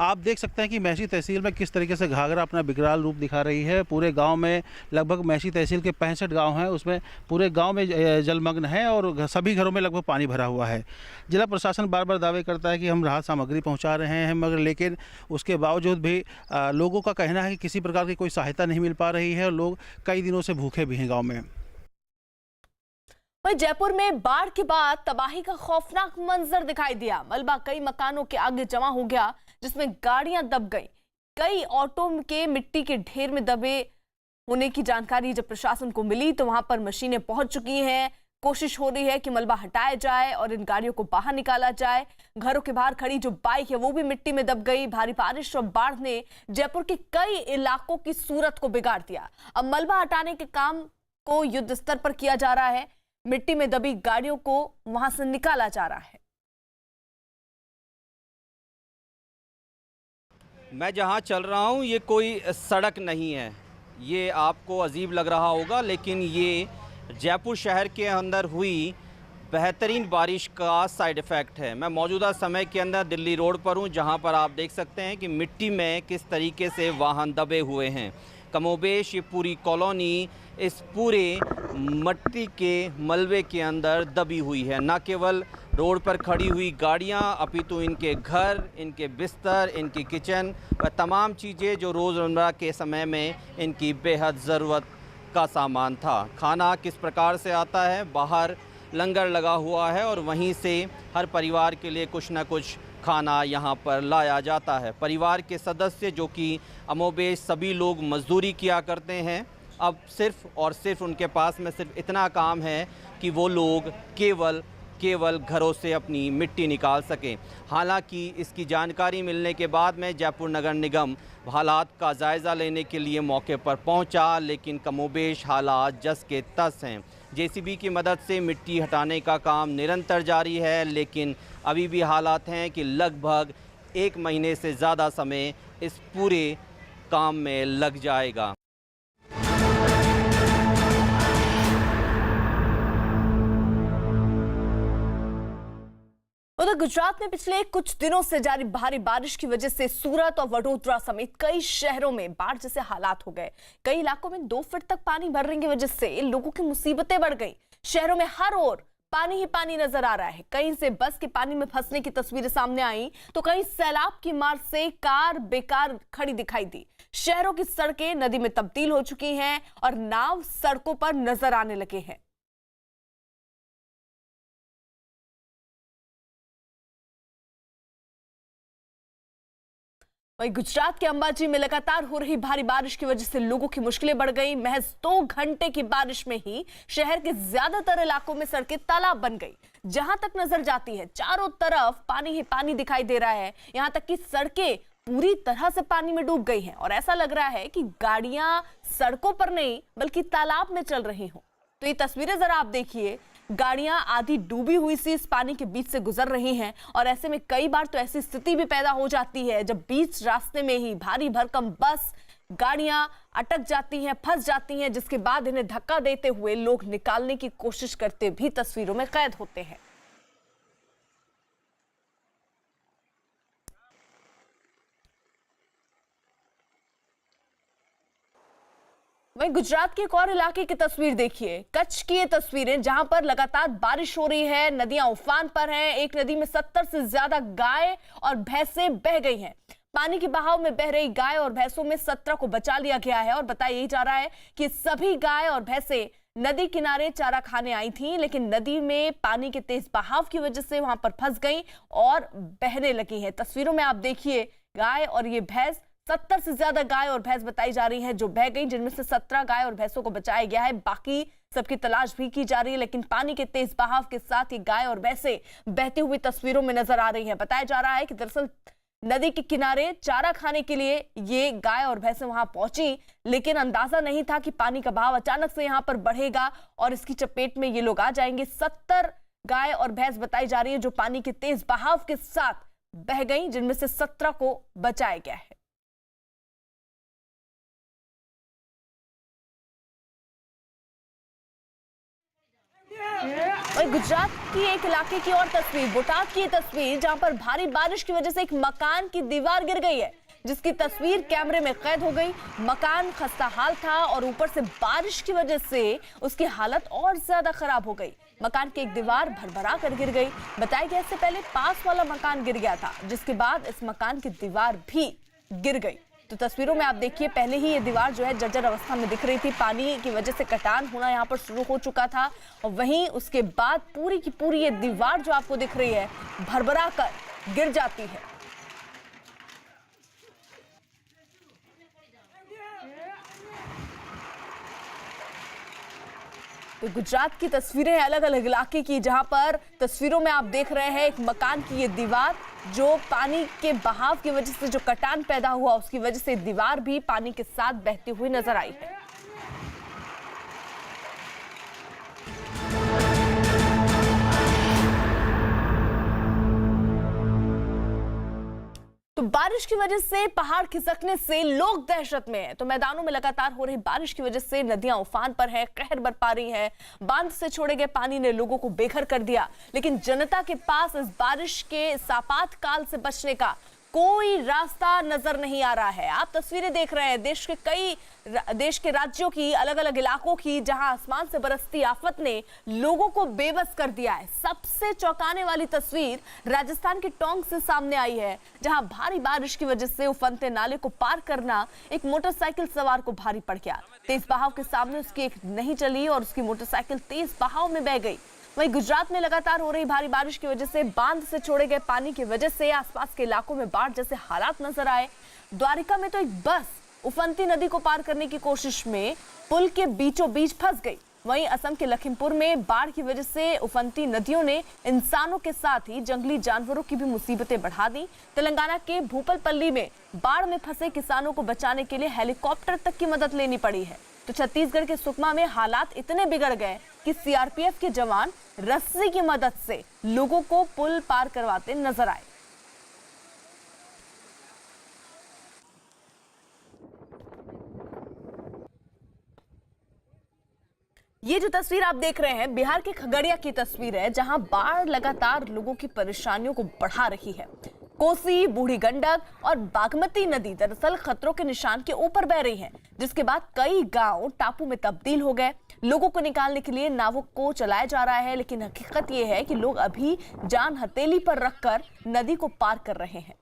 आप देख सकते हैं कि मैसी तहसील में किस तरीके से घाघरा अपना विकराल रूप दिखा रही है। पूरे गांव में लगभग मैसी तहसील के 65 गांव हैं, उसमें पूरे गांव में जलमग्न है और सभी घरों में लगभग पानी भरा हुआ है। जिला प्रशासन बार बार दावे करता है कि हम राहत सामग्री पहुंचा रहे हैं, मगर लेकिन उसके बावजूद भी लोगों का कहना है कि किसी प्रकार की कोई सहायता नहीं मिल पा रही है और लोग कई दिनों से भूखे भी हैं गाँव में। वहीं जयपुर में बाढ़ के बाद तबाही का खौफनाक मंजर दिखाई दिया। मलबा कई मकानों के आगे जमा हो गया, जिसमें गाड़ियां दब गई। कई ऑटो के मिट्टी के ढेर में दबे होने की जानकारी जब प्रशासन को मिली तो वहां पर मशीनें पहुंच चुकी हैं। कोशिश हो रही है कि मलबा हटाया जाए और इन गाड़ियों को बाहर निकाला जाए। घरों के बाहर खड़ी जो बाइक है वो भी मिट्टी में दब गई। भारी बारिश और बाढ़ ने जयपुर के कई इलाकों की सूरत को बिगाड़ दिया। अब मलबा हटाने के काम को युद्ध स्तर पर किया जा रहा है। मिट्टी में दबी गाड़ियों को वहां से निकाला जा रहा है। मैं जहां चल रहा हूं ये कोई सड़क नहीं है। ये आपको अजीब लग रहा होगा, लेकिन ये जयपुर शहर के अंदर हुई बेहतरीन बारिश का साइड इफ़ेक्ट है। मैं मौजूदा समय के अंदर दिल्ली रोड पर हूं, जहां पर आप देख सकते हैं कि मिट्टी में किस तरीके से वाहन दबे हुए हैं। कमोबेश ये पूरी कॉलोनी इस पूरे मिट्टी के मलबे के अंदर दबी हुई है। न केवल रोड पर खड़ी हुई गाड़ियां, अपितु इनके घर, इनके बिस्तर, इनकी किचन व तमाम चीज़ें जो रोज़मर्रा के समय में इनकी बेहद ज़रूरत का सामान था। खाना किस प्रकार से आता है, बाहर लंगर लगा हुआ है और वहीं से हर परिवार के लिए कुछ न कुछ खाना यहाँ पर लाया जाता है। परिवार के सदस्य जो कि अमोबेश सभी लोग मजदूरी किया करते हैं, अब सिर्फ और सिर्फ उनके पास में सिर्फ इतना काम है कि वो लोग केवल घरों से अपनी मिट्टी निकाल सकें। हालांकि इसकी जानकारी मिलने के बाद में जयपुर नगर निगम हालात का जायज़ा लेने के लिए मौके पर पहुंचा, लेकिन कमोबेश हालात जस के तस हैं। जेसीबी की मदद से मिट्टी हटाने का काम निरंतर जारी है, लेकिन अभी भी हालात हैं कि लगभग 1 महीने से ज़्यादा समय इस पूरे काम में लग जाएगा। उधर गुजरात में पिछले कुछ दिनों से जारी भारी बारिश की वजह से सूरत और वडोदरा समेत कई शहरों में बाढ़ जैसे हालात हो गए। कई इलाकों में 2 फीट तक पानी भरने की वजह से लोगों की मुसीबतें बढ़ गई। शहरों में हर ओर पानी ही पानी नजर आ रहा है। कहीं से बस के पानी में फंसने की तस्वीरें सामने आई तो कहीं सैलाब की मार से कार बेकार खड़ी दिखाई दी। शहरों की सड़कें नदी में तब्दील हो चुकी हैं और नाव सड़कों पर नजर आने लगे हैं। वहीं गुजरात के अंबाजी में लगातार हो रही भारी बारिश की वजह से लोगों की मुश्किलें बढ़ गई। महज 2 घंटे की बारिश में ही शहर के ज्यादातर इलाकों में सड़कें तालाब बन गई। जहां तक नजर जाती है चारों तरफ पानी ही पानी दिखाई दे रहा है। यहां तक कि सड़कें पूरी तरह से पानी में डूब गई हैं और ऐसा लग रहा है कि गाड़ियां सड़कों पर नहीं बल्कि तालाब में चल रही हों। तो ये तस्वीरें जरा आप देखिए, गाड़ियां आधी डूबी हुई सी इस पानी के बीच से गुजर रही हैं और ऐसे में कई बार तो ऐसी स्थिति भी पैदा हो जाती है जब बीच रास्ते में ही भारी भरकम बस गाड़ियां अटक जाती हैं, फंस जाती हैं, जिसके बाद इन्हें धक्का देते हुए लोग निकालने की कोशिश करते भी तस्वीरों में कैद होते हैं। वहीं गुजरात के एक और इलाके की तस्वीर देखिए, कच्छ की ये तस्वीरें जहां पर लगातार बारिश हो रही है, नदियां उफान पर हैं। एक नदी में 70 से ज्यादा गाय और भैंसें बह गई हैं। पानी के बहाव में बह रही गाय और भैंसों में 17 को बचा लिया गया है और बताया यही जा रहा है कि सभी गाय और भैंसें नदी किनारे चारा खाने आई थी, लेकिन नदी में पानी के तेज बहाव की वजह से वहां पर फंस गई और बहने लगी है। तस्वीरों में आप देखिए गाय और ये भैंस, 70 से ज्यादा गाय और भैंस बताई जा रही हैं जो बह गई, जिनमें से 17 गाय और भैंसों को बचाया गया है। बाकी सबकी तलाश भी की जा रही है, लेकिन पानी के तेज बहाव के साथ ही गाय और भैंसें बहती हुई तस्वीरों में नजर आ रही है। बताया जा रहा है कि दरअसल नदी के किनारे चारा खाने के लिए ये गाय और भैंसें वहां पहुंची, लेकिन अंदाजा नहीं था कि पानी का बहाव अचानक से यहां पर बढ़ेगा और इसकी चपेट में ये लोग आ जाएंगे। 70 गाय और भैंस बताई जा रही है जो पानी के तेज बहाव के साथ बह गई, जिनमें से 17 को बचाया गया है। और गुजरात की एक इलाके की और तस्वीर, बोटाद की तस्वीर, जहां पर भारी बारिश की वजह से एक मकान की दीवार गिर गई है, जिसकी तस्वीर कैमरे में कैद हो गई। मकान खस्ता हाल था और ऊपर से बारिश की वजह से उसकी हालत और ज्यादा खराब हो गई। मकान की एक दीवार भरभरा कर गिर गई। बताया गया इससे पहले पास वाला मकान गिर गया था, जिसके बाद इस मकान की दीवार भी गिर गई। तो तस्वीरों में आप देखिए, पहले ही ये दीवार जो है जर्जर अवस्था में दिख रही थी। पानी की वजह से कटान होना यहाँ पर शुरू हो चुका था और वहीं उसके बाद पूरी की पूरी ये दीवार जो आपको दिख रही है भरभरा कर गिर जाती है। तो गुजरात की तस्वीरें हैं अलग अलग इलाके की, जहां पर तस्वीरों में आप देख रहे हैं एक मकान की ये दीवार जो पानी के बहाव की वजह से जो कटान पैदा हुआ उसकी वजह से दीवार भी पानी के साथ बहती हुई नजर आई है। तो बारिश की वजह से पहाड़ खिसकने से लोग दहशत में हैं। तो मैदानों में लगातार हो रही बारिश की वजह से नदियां उफान पर है, कहर बरपा रही है। बांध से छोड़े गए पानी ने लोगों को बेघर कर दिया, लेकिन जनता के पास इस बारिश के इस आपातकाल से बचने का कोई रास्ता नजर नहीं आ रहा है। आप तस्वीरें देख रहे हैं देश के राज्यों की, अलग अलग इलाकों की, जहां आसमान से बरसती आफत ने लोगों को बेबस कर दिया है। सबसे चौंकाने वाली तस्वीर राजस्थान के टोंक से सामने आई है, जहां भारी बारिश की वजह से उफनते नाले को पार करना एक मोटरसाइकिल सवार को भारी पड़ गया। तेज बहाव के सामने उसकी एक नहीं चली और उसकी मोटरसाइकिल तेज बहाव में बह गई। वहीं गुजरात में लगातार हो रही भारी बारिश की वजह से बांध से छोड़े गए पानी की वजह से आसपास के इलाकों में बाढ़ जैसे हालात नजर आए। द्वारिका में तो एक बस उफनती नदी को पार करने की कोशिश में पुल के बीचों बीच फंस गई। वहीं असम के लखीमपुर में बाढ़ की वजह से उफनती नदियों ने इंसानों के साथ ही जंगली जानवरों की भी मुसीबतें बढ़ा दी। तेलंगाना के भूपलपल्ली में बाढ़ में फंसे किसानों को बचाने के लिए हेलीकॉप्टर तक की मदद लेनी पड़ी है। तो छत्तीसगढ़ के सुकमा में हालात इतने बिगड़ गए कि सीआरपीएफ के जवान रस्सी की मदद से लोगों को पुल पार करवाते नजर आए। ये जो तस्वीर आप देख रहे हैं बिहार के खगड़िया की तस्वीर है, जहां बाढ़ लगातार लोगों की परेशानियों को बढ़ा रही है। कोसी, बूढ़ी गंडक और बागमती नदी दरअसल खतरों के निशान के ऊपर बह रही हैं, जिसके बाद कई गांव टापू में तब्दील हो गए। लोगों को निकालने के लिए नावों को चलाया जा रहा है, लेकिन हकीकत यह है कि लोग अभी जान हथेली पर रखकर नदी को पार कर रहे हैं।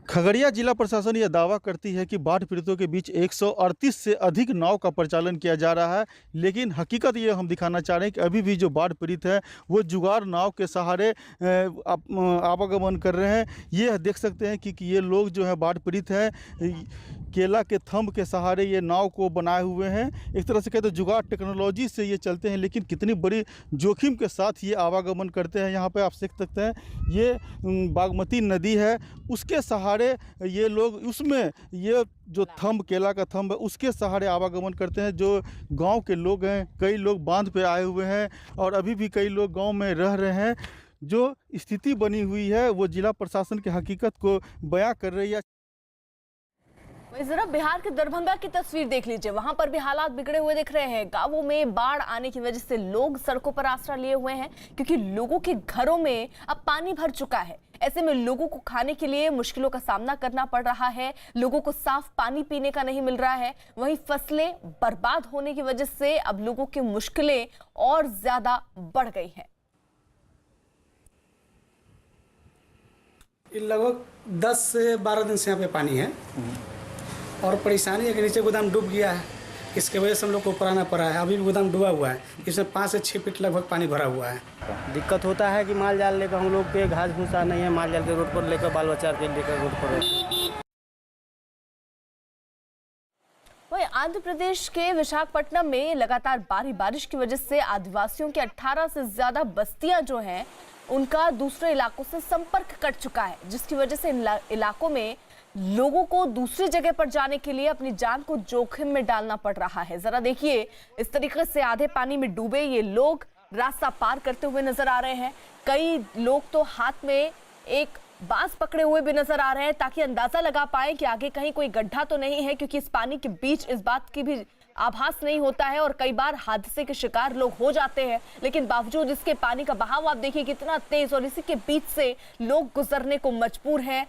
खगड़िया जिला प्रशासन यह दावा करती है कि बाढ़ पीड़ितों के बीच 138 से अधिक नाव का परिचालन किया जा रहा है, लेकिन हकीकत ये हम दिखाना चाह रहे हैं कि अभी भी जो बाढ़ पीड़ित है वो जुगाड़ नाव के सहारे आवागमन कर रहे हैं। ये देख सकते हैं कि ये लोग जो है बाढ़ पीड़ित हैं, केला के थंब के सहारे ये नाव को बनाए हुए हैं। एक तरह से कहते हैं जुगाड़ टेक्नोलॉजी से ये चलते हैं, लेकिन कितनी बड़ी जोखिम के साथ ये आवागमन करते हैं। यहाँ पे आप देख सकते हैं ये बागमती नदी है, उसके सहारे ये लोग, उसमें ये जो थंब, केला का थंब है, उसके सहारे आवागमन करते हैं। जो गांव के लोग हैं, कई लोग बांध पे आए हुए हैं और अभी भी कई लोग गांव में रह रहे हैं। जो स्थिति बनी हुई है वो जिला प्रशासन की हकीकत को बयां कर रही है। जरा बिहार के दरभंगा की तस्वीर देख लीजिए, वहां पर भी हालात बिगड़े हुए दिख रहे हैं। गांवों में बाढ़ आने की वजह से लोग सड़कों पर आसरा लिए हुए हैं, क्योंकि लोगों के घरों में अब पानी भर चुका है। ऐसे में लोगों को खाने के लिए मुश्किलों का सामना करना पड़ रहा है, लोगों को साफ पानी पीने का नहीं मिल रहा है। वहीं फसलें बर्बाद होने की वजह से अब लोगों की मुश्किलें और ज्यादा बढ़ गई हैं। लगभग 10 से 12 दिन से यहाँ पे पानी है और परेशानी है कि नीचे गोदाम डूब गया है, इसके वजह से हम लोग को ऊपर आना पड़ा है। अभी भी गोदाम डूबा हुआ है, इसमें 5 से 6 फीट लगभग पानी भरा हुआ है। दिक्कत होता है कि माल जाल लेकर हम लोग के घास भूसा नहीं है, माल जाल के रोड पर लेकर बाल बच्चा के लेकर रोड पर। वहीं आंध्र प्रदेश के विशाखापट्टनम में लगातार भारी बारिश की वजह से आदिवासियों के 18 से ज्यादा बस्तियां जो हैं उनका दूसरे इलाकों से संपर्क कट चुका है, जिसकी वजह से इन इलाकों में लोगों को दूसरी जगह पर जाने के लिए अपनी जान को जोखिम में डालना पड़ रहा है। जरा देखिए, इस तरीके से आधे पानी में डूबे ये लोग रास्ता पार करते हुए नजर आ रहे हैं। कई लोग तो हाथ में एक बांस पकड़े हुए भी नजर आ रहे हैं ताकि अंदाजा लगा पाए कि आगे कहीं कोई गड्ढा तो नहीं है, क्योंकि इस पानी के बीच इस बात की भी आभास नहीं होता है और कई बार हादसे के शिकार लोग हो जाते हैं। लेकिन बावजूद इसके पानी का बहाव आप देखिए कितना तेज, और इसी के बीच से लोग गुजरने को मजबूर हैं।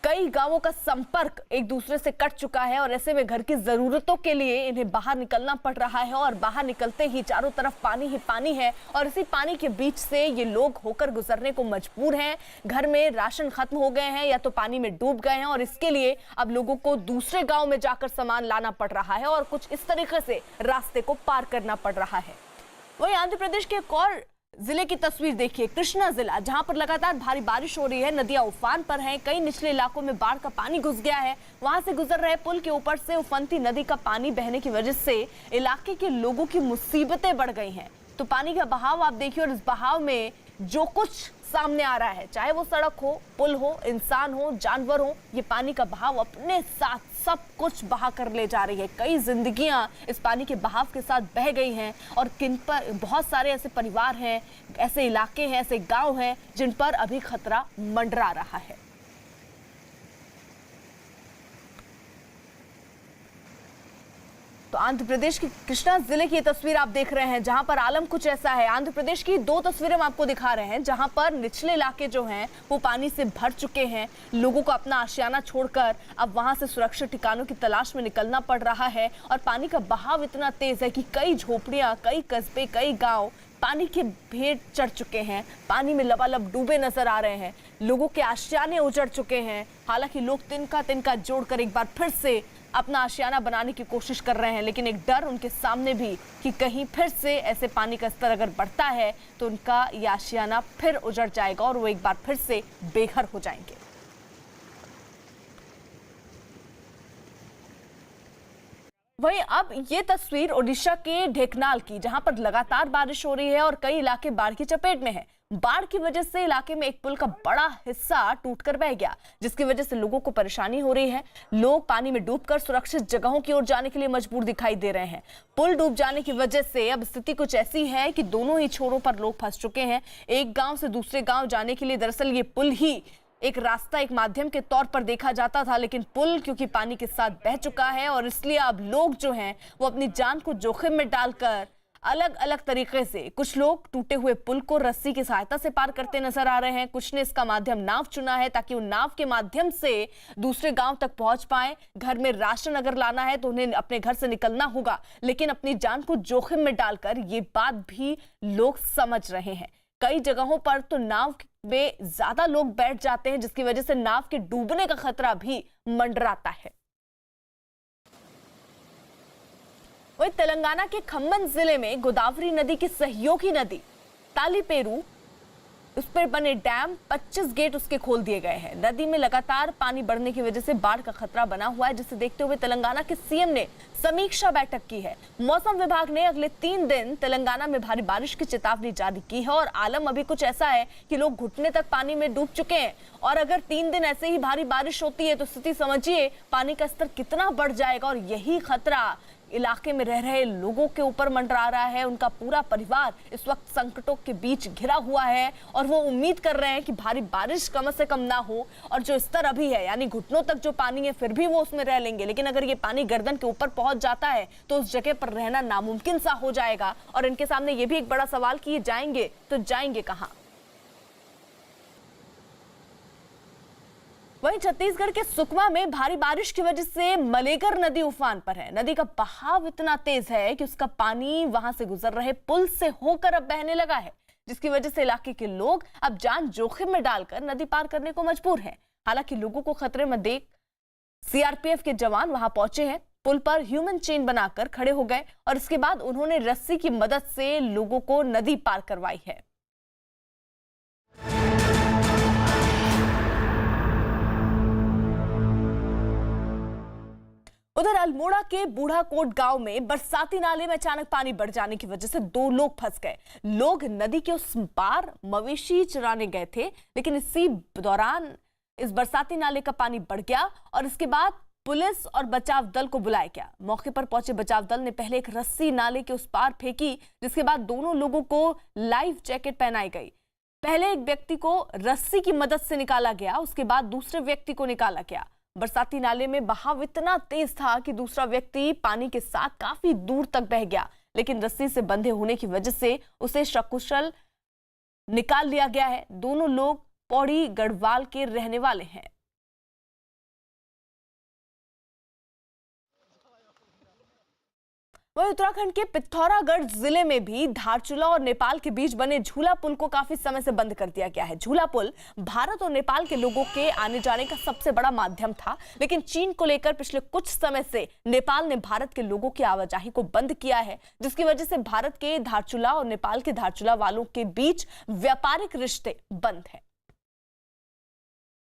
कई गांवों का संपर्क एक दूसरे से कट चुका है और ऐसे में घर की जरूरतों के लिए इन्हें बाहर निकलना पड़ रहा है, और बाहर निकलते ही चारों तरफ पानी ही पानी है और इसी पानी के बीच से ये लोग होकर गुजरने को मजबूर हैं। घर में राशन खत्म हो गए हैं या तो पानी में डूब गए हैं और इसके लिए अब लोगों को दूसरे गांव में जाकर सामान लाना पड़ रहा है और कुछ इस तरीके से रास्ते को पार करना पड़ रहा है। वहीं आंध्र प्रदेश के एक और जिले की तस्वीर देखिए, कृष्णा जिला, जहां पर लगातार भारी बारिश हो रही है, नदियां उफान पर हैं, कई निचले इलाकों में बाढ़ का पानी घुस गया है। वहां से गुजर रहे पुल के ऊपर से उफनती नदी का पानी बहने की वजह से इलाके के लोगों की मुसीबतें बढ़ गई हैं। तो पानी का बहाव आप देखिए, और इस बहाव में जो कुछ सामने आ रहा है, चाहे वो सड़क हो, पुल हो, इंसान हो, जानवर हो, ये पानी का बहाव अपने साथ सब कुछ बहा कर ले जा रही है। कई जिंदगियां इस पानी के बहाव के साथ बह गई हैं और किन पर बहुत सारे ऐसे परिवार हैं, ऐसे इलाके हैं, ऐसे गांव हैं जिन पर अभी खतरा मंडरा रहा है। तो आंध्र प्रदेश की कृष्णा जिले की तस्वीर आप देख रहे हैं, जहां पर आलम कुछ ऐसा है। आंध्र प्रदेश की दो तस्वीरें हम आपको दिखा रहे हैं, जहां पर निचले इलाके जो हैं वो पानी से भर चुके हैं। लोगों को अपना आशियाना छोड़कर अब वहां से सुरक्षित ठिकानों की तलाश में निकलना पड़ रहा है और पानी का बहाव इतना तेज है कि कई झोपड़ियां, कई कस्बे, कई गाँव पानी के भेंट चढ़ चुके हैं, पानी में लबालब डूबे नजर आ रहे हैं। लोगों के आशियाने उजड़ चुके हैं। हालांकि लोग तिनका तिनका जोड़कर एक बार फिर से अपना आशियाना बनाने की कोशिश कर रहे हैं, लेकिन एक डर उनके सामने भी कि कहीं फिर से ऐसे पानी का स्तर अगर बढ़ता है तो उनका ये आशियाना फिर उजड़ जाएगा और वो एक बार फिर से बेघर हो जाएंगे। वहीं अब ये तस्वीर ओडिशा के ढेकनाल की, जहां पर लगातार बारिश हो रही है और कई इलाके बाढ़ की चपेट में हैं। बाढ़ की वजह से इलाके में एक पुल का बड़ा हिस्सा टूटकर बह गया, जिसकी वजह से लोगों को परेशानी हो रही है। लोग पानी में डूबकर सुरक्षित जगहों की ओर जाने के लिए मजबूर दिखाई दे रहे हैं। पुल डूब जाने की वजह से अब स्थिति कुछ ऐसी है कि दोनों ही छोरों पर लोग फंस चुके हैं। एक गांव से दूसरे गांव जाने के लिए दरअसल ये पुल ही एक रास्ता, एक माध्यम के तौर पर देखा जाता था, लेकिन पुल क्योंकि पानी के साथ बह चुका है और इसलिए अब लोग जो हैं वो अपनी जान को जोखिम में डालकर अलग अलग तरीके से, कुछ लोग टूटे हुए पुल को रस्सी की सहायता से पार करते नजर आ रहे हैं। कुछ ने इसका माध्यम नाव चुना है ताकि उन नाव के माध्यम से दूसरे गांव तक पहुंच पाए। घर में राशन अगर लाना है तो उन्हें अपने घर से निकलना होगा, लेकिन अपनी जान को जोखिम में डालकर ये बात भी लोग समझ रहे हैं। कई जगहों पर तो नाव में ज्यादा लोग बैठ जाते हैं, जिसकी वजह से नाव के डूबने का खतरा भी मंडराता है। वहीं तेलंगाना के खम्मम जिले में गोदावरी नदी की सहयोगी नदी तालीपेरू, उस पर बने डैम 25 गेट उसके खोल दिए गए हैं। नदी में लगातार पानी बढ़ने की वजह से बाढ़ का खतरा बना हुआ है, जिसे देखते हुए तेलंगाना के सीएम ने समीक्षा बैठक की है। मौसम विभाग ने अगले 3 दिन तेलंगाना में भारी बारिश की चेतावनी जारी की है और आलम अभी कुछ ऐसा है कि लोग घुटने तक पानी में डूब चुके हैं और अगर 3 दिन ऐसे ही भारी बारिश होती है तो स्थिति समझिए पानी का स्तर कितना बढ़ जाएगा और यही खतरा इलाके में रह रहे लोगों के ऊपर मंडरा रहा है। उनका पूरा परिवार इस वक्त संकटों के बीच घिरा हुआ है और वो उम्मीद कर रहे हैं कि भारी बारिश कम से कम ना हो और जो स्तर अभी है यानी घुटनों तक जो पानी है फिर भी वो उसमें रह लेंगे, लेकिन अगर ये पानी गर्दन के ऊपर पहुंच जाता है तो उस जगह पर रहना नामुमकिन सा हो जाएगा। और इनके सामने ये भी एक बड़ा सवाल कि ये जाएंगे तो जाएंगे कहां। वहीं छत्तीसगढ़ के सुकमा में भारी बारिश की वजह से मलेगर नदी उफान पर है। नदी का बहाव इतना तेज है कि उसका पानी वहां से गुजर रहे पुल से होकर अब बहने लगा है, जिसकी वजह से इलाके के लोग अब जान जोखिम में डालकर नदी पार करने को मजबूर हैं। हालांकि लोगों को खतरे में देख सीआरपीएफ के जवान वहां पहुंचे हैं, पुल पर ह्यूमन चेन बनाकर खड़े हो गए और इसके बाद उन्होंने रस्सी की मदद से लोगों को नदी पार करवाई है। उधर अल्मोड़ा के बूढ़ाकोट गांव में बरसाती नाले में अचानक पानी बढ़ जाने की वजह से 2 लोग फंस गए। लोग नदी के उस पार मवेशी चराने गए थे, लेकिन इसी दौरान इस बरसाती नाले का पानी बढ़ गया और इसके बाद पुलिस और बचाव दल को बुलाया गया। मौके पर पहुंचे बचाव दल ने पहले एक रस्सी नाले के उस पार फेंकी, जिसके बाद दोनों लोगों को लाइफ जैकेट पहनाई गई। पहले एक व्यक्ति को रस्सी की मदद से निकाला गया, उसके बाद दूसरे व्यक्ति को निकाला गया। बरसाती नाले में बहाव इतना तेज था कि दूसरा व्यक्ति पानी के साथ काफी दूर तक बह गया, लेकिन रस्सी से बंधे होने की वजह से उसे सकुशल निकाल लिया गया है। दोनों लोग पौड़ी गढ़वाल के रहने वाले हैं। वहीं उत्तराखंड के पिथौरागढ़ जिले में भी धारचूला और नेपाल के बीच बने झूला पुल को काफी समय से बंद कर दिया गया है। झूला पुल भारत और नेपाल के लोगों के आने जाने का सबसे बड़ा माध्यम था, लेकिन चीन को लेकर पिछले कुछ समय से नेपाल ने भारत के लोगों की आवाजाही को बंद किया है, जिसकी वजह से भारत के धारचूला और नेपाल के धारचूला वालों के बीच व्यापारिक रिश्ते बंद हैं।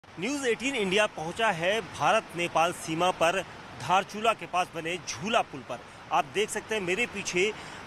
न्यूज़ 18 इंडिया पहुंचा है भारत नेपाल सीमा पर धारचूला के पास बने झूला पुल पर। आप देख सकते हैं मेरे पीछे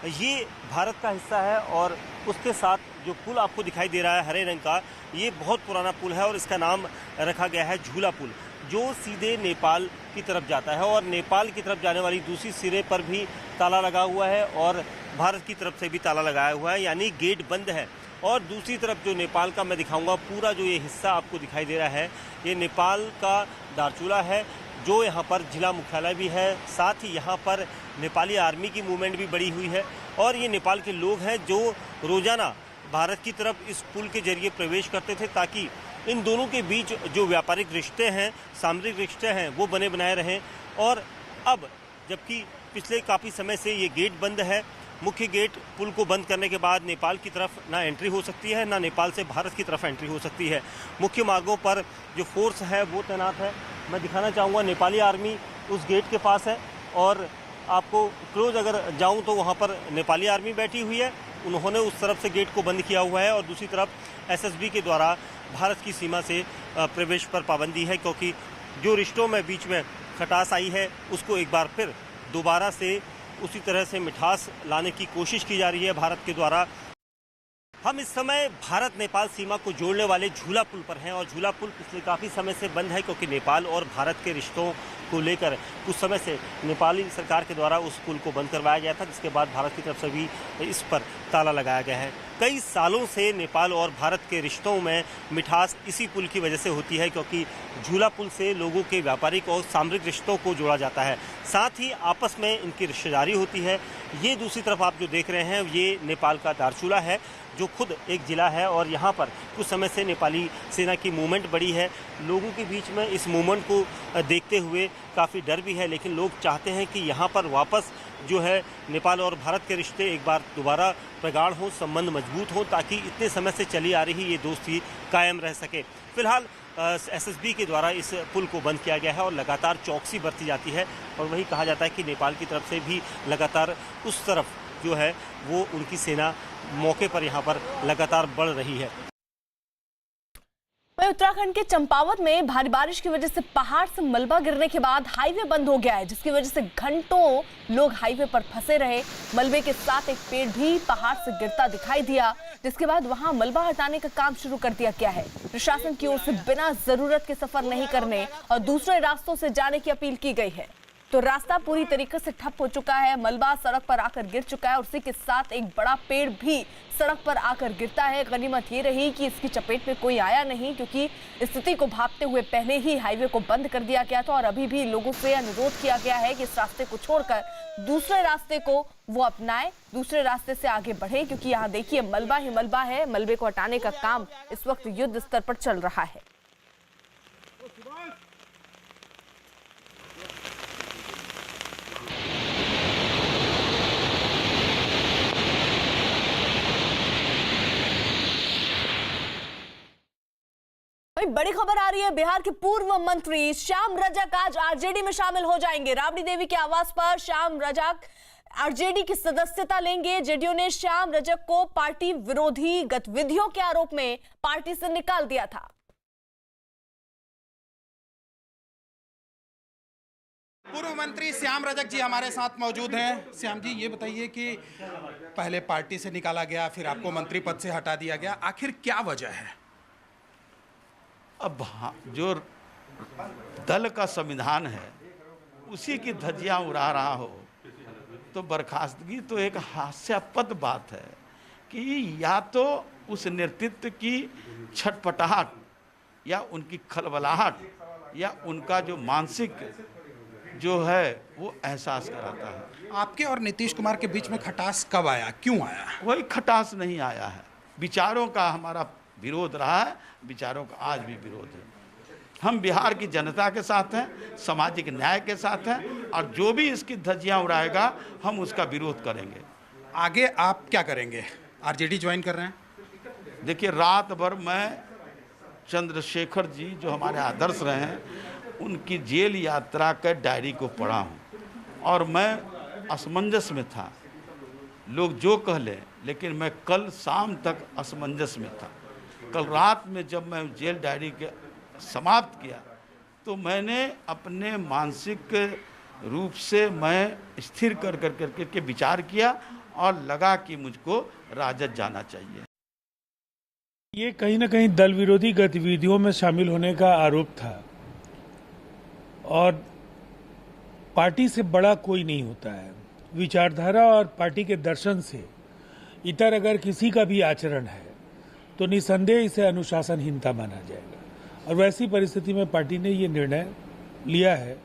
ये भारत का हिस्सा है और उसके साथ जो पुल आपको दिखाई दे रहा है हरे रंग का, ये बहुत पुराना पुल है और इसका नाम रखा गया है झूला पुल, जो सीधे नेपाल की तरफ जाता है। और नेपाल की तरफ जाने वाली दूसरी सिरे पर भी ताला लगा हुआ है और भारत की तरफ से भी ताला लगाया हुआ है, यानी गेट बंद है। और दूसरी तरफ जो नेपाल का मैं दिखाऊंगा पूरा जो ये हिस्सा आपको दिखाई दे रहा है, ये नेपाल का धारचूला है, जो यहाँ पर जिला मुख्यालय भी है। साथ ही यहाँ पर नेपाली आर्मी की मूवमेंट भी बढ़ी हुई है और ये नेपाल के लोग हैं जो रोजाना भारत की तरफ इस पुल के जरिए प्रवेश करते थे, ताकि इन दोनों के बीच जो व्यापारिक रिश्ते हैं, सामरिक रिश्ते हैं, वो बने बनाए रहें। और अब जबकि पिछले काफ़ी समय से ये गेट बंद है, मुख्य गेट पुल को बंद करने के बाद नेपाल की तरफ ना एंट्री हो सकती है, ना नेपाल से भारत की तरफ एंट्री हो सकती है। मुख्य मार्गों पर जो फोर्स है वो तैनात है। मैं दिखाना चाहूँगा नेपाली आर्मी उस गेट के पास है और आपको क्लोज अगर जाऊं तो वहां पर नेपाली आर्मी बैठी हुई है, उन्होंने उस तरफ से गेट को बंद किया हुआ है। और दूसरी तरफ एसएसबी के द्वारा भारत की सीमा से प्रवेश पर पाबंदी है, क्योंकि जो रिश्तों में बीच में खटास आई है उसको एक बार फिर दोबारा से उसी तरह से मिठास लाने की कोशिश की जा रही है भारत के द्वारा। हम इस समय भारत नेपाल सीमा को जोड़ने वाले झूला पुल पर हैं और झूला पुल पिछले काफ़ी समय से बंद है, क्योंकि नेपाल और भारत के रिश्तों को लेकर कुछ समय से नेपाली सरकार के द्वारा उस पुल को बंद करवाया गया था, जिसके बाद भारत की तरफ से भी इस पर ताला लगाया गया है। कई सालों से नेपाल और भारत के रिश्तों में मिठास इसी पुल की वजह से होती है, क्योंकि झूला पुल से लोगों के व्यापारिक और सामरिक रिश्तों को जोड़ा जाता है, साथ ही आपस में इनकी रिश्तेदारी होती है। ये दूसरी तरफ आप जो देख रहे हैं ये नेपाल का धारचूला है, जो खुद एक ज़िला है और यहाँ पर कुछ समय से नेपाली सेना की मूवमेंट बढ़ी है। लोगों के बीच में इस मूवमेंट को देखते हुए काफ़ी डर भी है, लेकिन लोग चाहते हैं कि यहाँ पर वापस जो है नेपाल और भारत के रिश्ते एक बार दोबारा प्रगाढ़ हों, संबंध मजबूत हों, ताकि इतने समय से चली आ रही ये दोस्ती कायम रह सके। फिलहाल एसएसबी के द्वारा इस पुल को बंद किया गया है और लगातार चौकसी बरती जाती है और वही कहा जाता है कि नेपाल की तरफ से भी लगातार उस तरफ जो है वो उनकी सेना मौके पर यहाँ पर लगातार बढ़ रही है। उत्तराखंड के चंपावत में भारी बारिश की वजह से पहाड़ से मलबा गिरने के बाद हाईवे बंद हो गया है, जिसकी वजह से घंटों लोग हाईवे पर फंसे रहे। मलबे के साथ एक पेड़ भी पहाड़ से गिरता दिखाई दिया, जिसके बाद वहां मलबा हटाने का काम शुरू कर दिया गया है। प्रशासन की ओर से बिना जरूरत के सफर नहीं करने और दूसरे रास्तों से जाने की अपील की गई है। तो रास्ता पूरी तरीके से ठप हो चुका है, मलबा सड़क पर आकर गिर चुका है और उसी के साथ एक बड़ा पेड़ भी सड़क पर आकर गिरता है। गनीमत ये रही कि इसकी चपेट में कोई आया नहीं, क्योंकि स्थिति को भांपते हुए पहले ही हाईवे को बंद कर दिया गया था और अभी भी लोगों से अनुरोध किया गया है कि इस रास्ते को छोड़कर दूसरे रास्ते को वो अपनाए, दूसरे रास्ते से आगे बढ़े, क्योंकि यहाँ देखिए मलबा ही मलबा है। मलबे को हटाने का काम इस वक्त युद्ध स्तर पर चल रहा है। बड़ी खबर आ रही है, बिहार के पूर्व मंत्री श्याम रजक आज आरजेडी में शामिल हो जाएंगे। राबड़ी देवी के आवास पर श्याम रजक आरजेडी की सदस्यता लेंगे। जेडीयू ने श्याम रजक को पार्टी विरोधी गतिविधियों के आरोप में पार्टी से निकाल दिया था। पूर्व मंत्री श्याम रजक जी हमारे साथ मौजूद हैं। श्याम जी, ये बताइए कि पहले पार्टी से निकाला गया, फिर आपको मंत्री पद से हटा दिया गया, आखिर क्या वजह है? अब जो दल का संविधान है उसी की धज्जियां उड़ा रहा हो तो बर्खास्तगी तो एक हास्यास्पद बात है कि या तो उस नेतृत्व की छटपटाहट या उनकी खलबलाहट या उनका जो मानसिक जो है वो एहसास कराता है। आपके और नीतीश कुमार के बीच में खटास कब आया, क्यों आया? वही खटास नहीं आया है, विचारों का हमारा विरोध रहा है, विचारों का आज भी विरोध है। हम बिहार की जनता के साथ हैं, सामाजिक न्याय के साथ हैं, और जो भी इसकी धज्जियां उड़ाएगा हम उसका विरोध करेंगे। आगे आप क्या करेंगे? आरजेडी ज्वाइन कर रहे हैं? देखिए, रात भर मैं चंद्रशेखर जी जो हमारे आदर्श रहे हैं उनकी जेल यात्रा के डायरी को पढ़ा हूँ, और मैं असमंजस में था। लोग जो कह लें, लेकिन मैं कल शाम तक असमंजस में था। कल रात में जब मैं जेल डायरी के समाप्त किया तो मैंने अपने मानसिक रूप से मैं स्थिर कर के विचार किया और लगा कि मुझको राजद जाना चाहिए। ये कहीं ना कहीं दल विरोधी गतिविधियों में शामिल होने का आरोप था, और पार्टी से बड़ा कोई नहीं होता है। विचारधारा और पार्टी के दर्शन से इतर अगर किसी का भी आचरण है तो निसंदेह इसे अनुशासनहीनता माना जाएगा, और वैसी परिस्थिति में पार्टी ने ये निर्णय लिया है